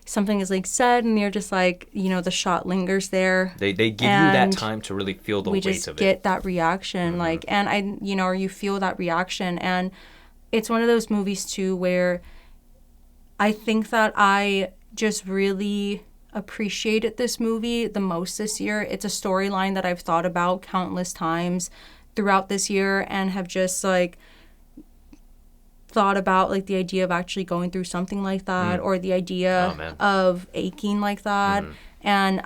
something is like said and you're just like, you know, the shot lingers there. They give you that time to really feel the weight of it. We just get that reaction, like, and or you feel that reaction. And it's one of those movies too where I think that I just really appreciated this movie the most this year. It's a storyline that I've thought about countless times throughout this year and have just like thought about like the idea of actually going through something like that or the idea of aching like that. And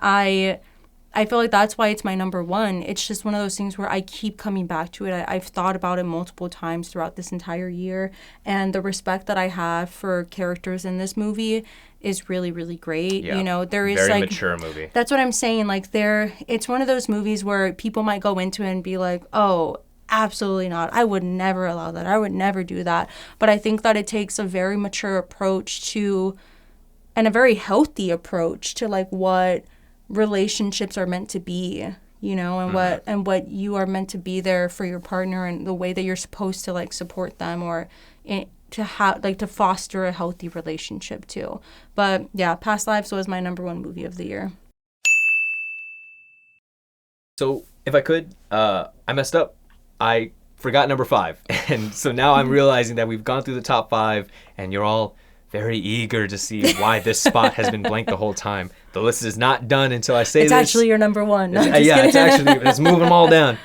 I feel like that's why it's my number one. It's just one of those things where I keep coming back to it. I've thought about it multiple times throughout this entire year. And the respect that I have for characters in this movie is really, really great. Yeah. You know, there is Very like mature movie. That's what I'm saying. Like it's one of those movies where people might go into it and be like, oh, absolutely not. I would never allow that. I would never do that. But I think that it takes a very mature approach to, and a very healthy approach to like what relationships are meant to be, you know, and what you are meant to be there for your partner, and the way that you're supposed to like support them, or to have like to foster a healthy relationship too. But yeah, Past Lives was my number one movie of the year. So if I could, I messed up. I forgot number 5. And so now I'm realizing that we've gone through the top 5 and you're all very eager to see why this spot has been blank the whole time. The list is not done until I say it's this. It's actually your number one. No, it's moving them all down.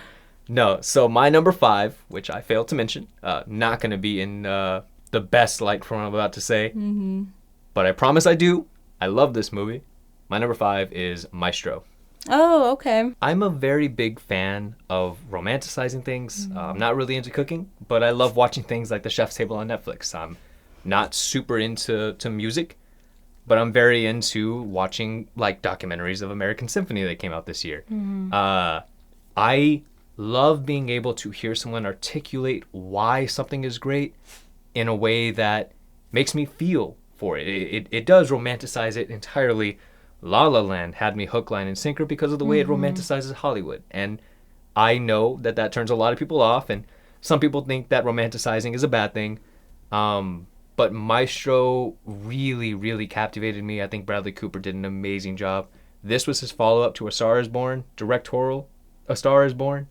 No, so my number 5, which I failed to mention, not going to be in the best light for what I'm about to say. Mm-hmm. But I promise I do. I love this movie. My number 5 is Maestro. Oh, okay. I'm a very big fan of romanticizing things. I'm not really into cooking, but I love watching things like The Chef's Table on Netflix. I'm not super into music, but I'm very into watching like documentaries of American Symphony that came out this year. I love being able to hear someone articulate why something is great in a way that makes me feel for it. It does romanticize it entirely. La La Land had me hook, line, and sinker because of the way it romanticizes Hollywood. And I know that turns a lot of people off, and some people think that romanticizing is a bad thing. But Maestro really, really captivated me. I think Bradley Cooper did an amazing job. This was his follow-up to A Star Is Born, directorial A Star Is Born.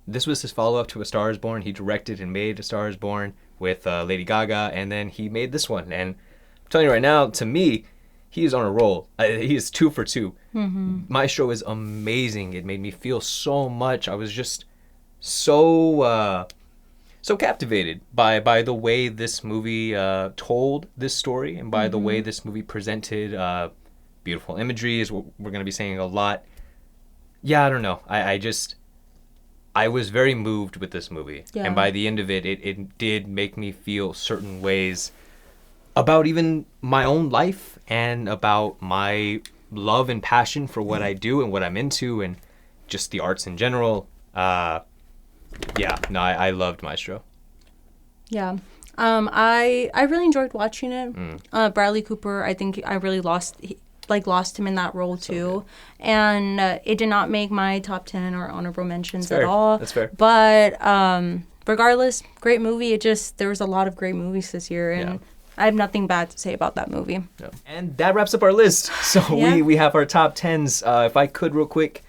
This was his follow-up to A Star Is Born. He directed and made A Star Is Born with Lady Gaga, and then he made this one. And I'm telling you right now, to me, he is on a roll. He is 2 for 2. Maestro is amazing. It made me feel so much. I was just so captivated by the way this movie told this story, and by the way this movie presented beautiful imagery, is what we're going to be saying a lot. Yeah, I don't know. I was very moved with this movie. Yeah. And by the end of it, it did make me feel certain ways about even my own life and about my love and passion for what I do and what I'm into and just the arts in general. I loved Maestro. Yeah. I really enjoyed watching it. Bradley Cooper, I think I really lost him in that role too. And it did not make my top 10 or honorable mentions at all. That's fair. But regardless, great movie. There was a lot of great movies this year, and I have nothing bad to say about that movie. Yeah. And that wraps up our list. So we have our top 10s. If I could real quick,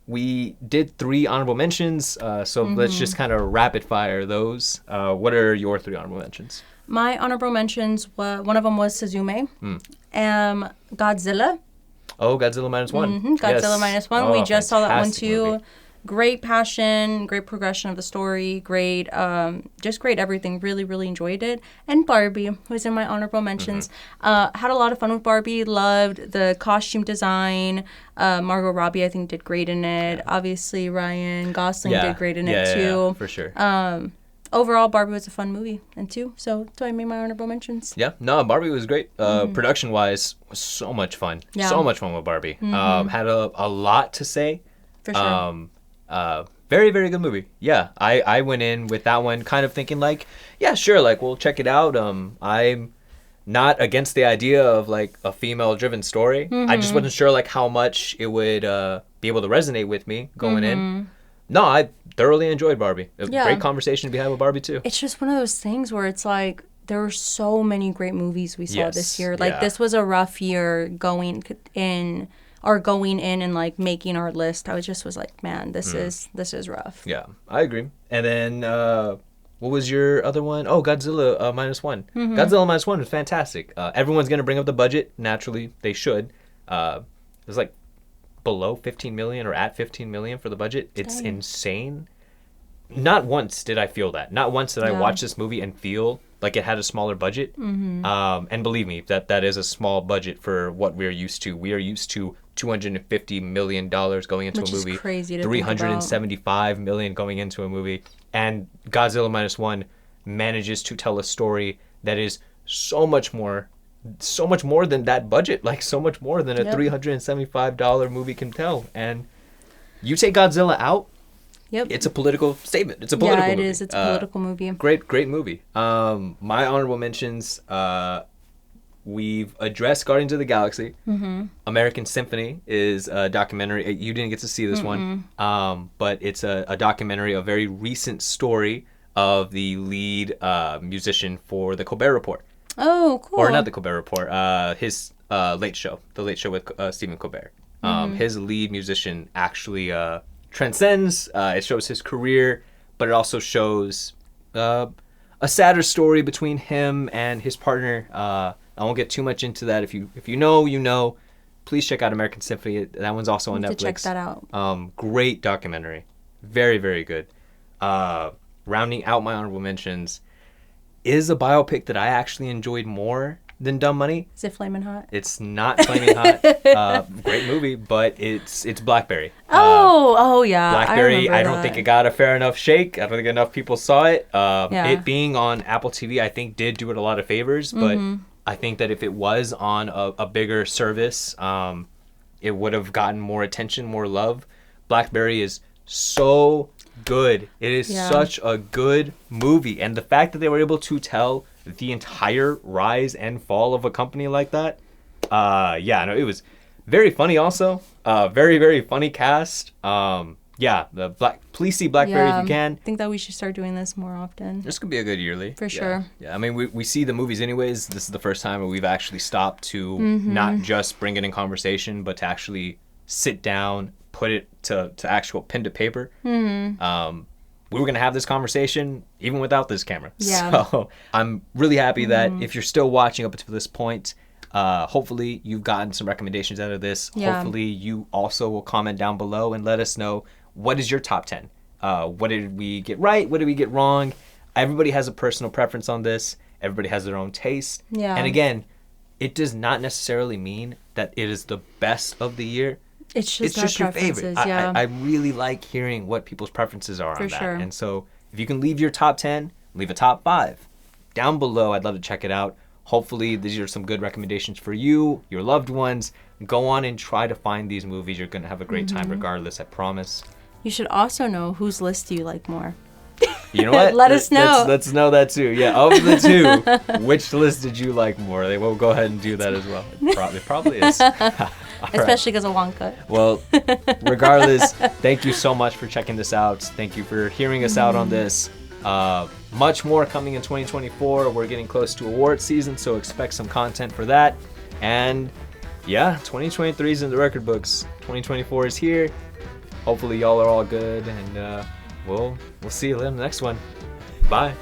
we did 3 honorable mentions. So let's just kind of rapid fire those. What are your 3 honorable mentions? My honorable mentions, one of them was Suzume. Godzilla. Oh, Godzilla Minus One. Godzilla Minus One. We just saw that one too. Movie. Great passion, great progression of the story, great, just great everything. Really, really enjoyed it. And Barbie was in my honorable mentions. Had a lot of fun with Barbie. Loved the costume design. Margot Robbie, I think, did great in it. Obviously, Ryan Gosling did great in it too. Yeah, for sure. Overall, Barbie was a fun movie, and so I made my honorable mentions. Yeah, no, Barbie was great. Production-wise, was so much fun. Yeah. So much fun with Barbie. Had a lot to say. For sure. Very, very good movie. Yeah, I went in with that one kind of thinking like, yeah, sure, like we'll check it out. I'm not against the idea of like a female-driven story. I just wasn't sure like how much it would be able to resonate with me going in. No, I thoroughly enjoyed Barbie. Great conversation to be had with Barbie too. It's just one of those things where it's like there were so many great movies we saw this year. Like this was a rough year going in and like making our list. I was like, man, this is rough. Yeah, I agree. And then what was your other one? Oh, Godzilla Minus One. Godzilla Minus One was fantastic. Everyone's gonna bring up the budget. Naturally, they should. It was like below 15 million or at 15 million for the budget. It's insane. Not once did I feel that. Not once did I watch this movie and feel like it had a smaller budget. And believe me, that is a small budget for what we're used to. We are used to $250 million going into Which a movie. is crazy to think about. $375 million going into a movie. And Godzilla Minus One manages to tell a story that is so much more than that budget, like so much more than a $375 movie can tell. And you take Godzilla out, it's a political statement. It's a political movie. Yeah, it is. It's a political movie. Great movie. My honorable mentions, we've addressed Guardians of the Galaxy. American Symphony is a documentary. You didn't get to see this one, but it's a documentary, a very recent story of the lead musician for The Colbert Report. Oh, cool. Or not The Colbert Report, his Late Show. The Late Show with Stephen Colbert. His lead musician actually transcends. It shows his career, but it also shows a sadder story between him and his partner. I won't get too much into that. If you know, you know. Please check out American Symphony. That one's also on Netflix. Check that out. Great documentary. Very, very good. Rounding out my honorable mentions is a biopic that I actually enjoyed more than Dumb Money. Is it Flamin' Hot? It's not Flamin' Hot. Great movie, but it's Blackberry. Yeah. Blackberry, I don't think it got a fair enough shake. I don't think enough people saw it. It being on Apple TV, I think did do it a lot of favors, but I think that if it was on a bigger service, it would have gotten more attention, more love. Blackberry is so good. It is such a good movie, and the fact that they were able to tell the entire rise and fall of a company like that, it was very funny. Also, very, very funny cast. Please see Blackberry if you can. I think that we should start doing this more often. This could be a good yearly for sure. Yeah, I mean we see the movies anyways. This is the first time where we've actually stopped to not just bring it in conversation, but to actually sit down, put it to actual pen to paper. We were going to have this conversation even without this camera. So I'm really happy that if you're still watching up to this point, hopefully you've gotten some recommendations out of this. Hopefully you also will comment down below and let us know, what is your top 10? What did we get right? What did we get wrong? Everybody has a personal preference on this. Everybody has their own taste. And again, it does not necessarily mean that it is the best of the year. It's just your favorite. I really like hearing what people's preferences are on that. Sure. And so if you can leave your top 10, leave a top 5 down below. I'd love to check it out. Hopefully these are some good recommendations for you, your loved ones. Go on and try to find these movies. You're going to have a great time regardless, I promise. You should also know whose list do you like more. You know what? Let us know. Let's know that too. Yeah, of the two, which list did you like more? We'll go ahead and do that as well. It probably is. Especially because of Wonka. Well, regardless, thank you so much for checking this out. Thank you for hearing us out on this. Much more coming in 2024. We're getting close to award season, so expect some content for that. And 2023 is in the record books. 2024 is here. Hopefully y'all are all good, and we'll see you in the next one. Bye.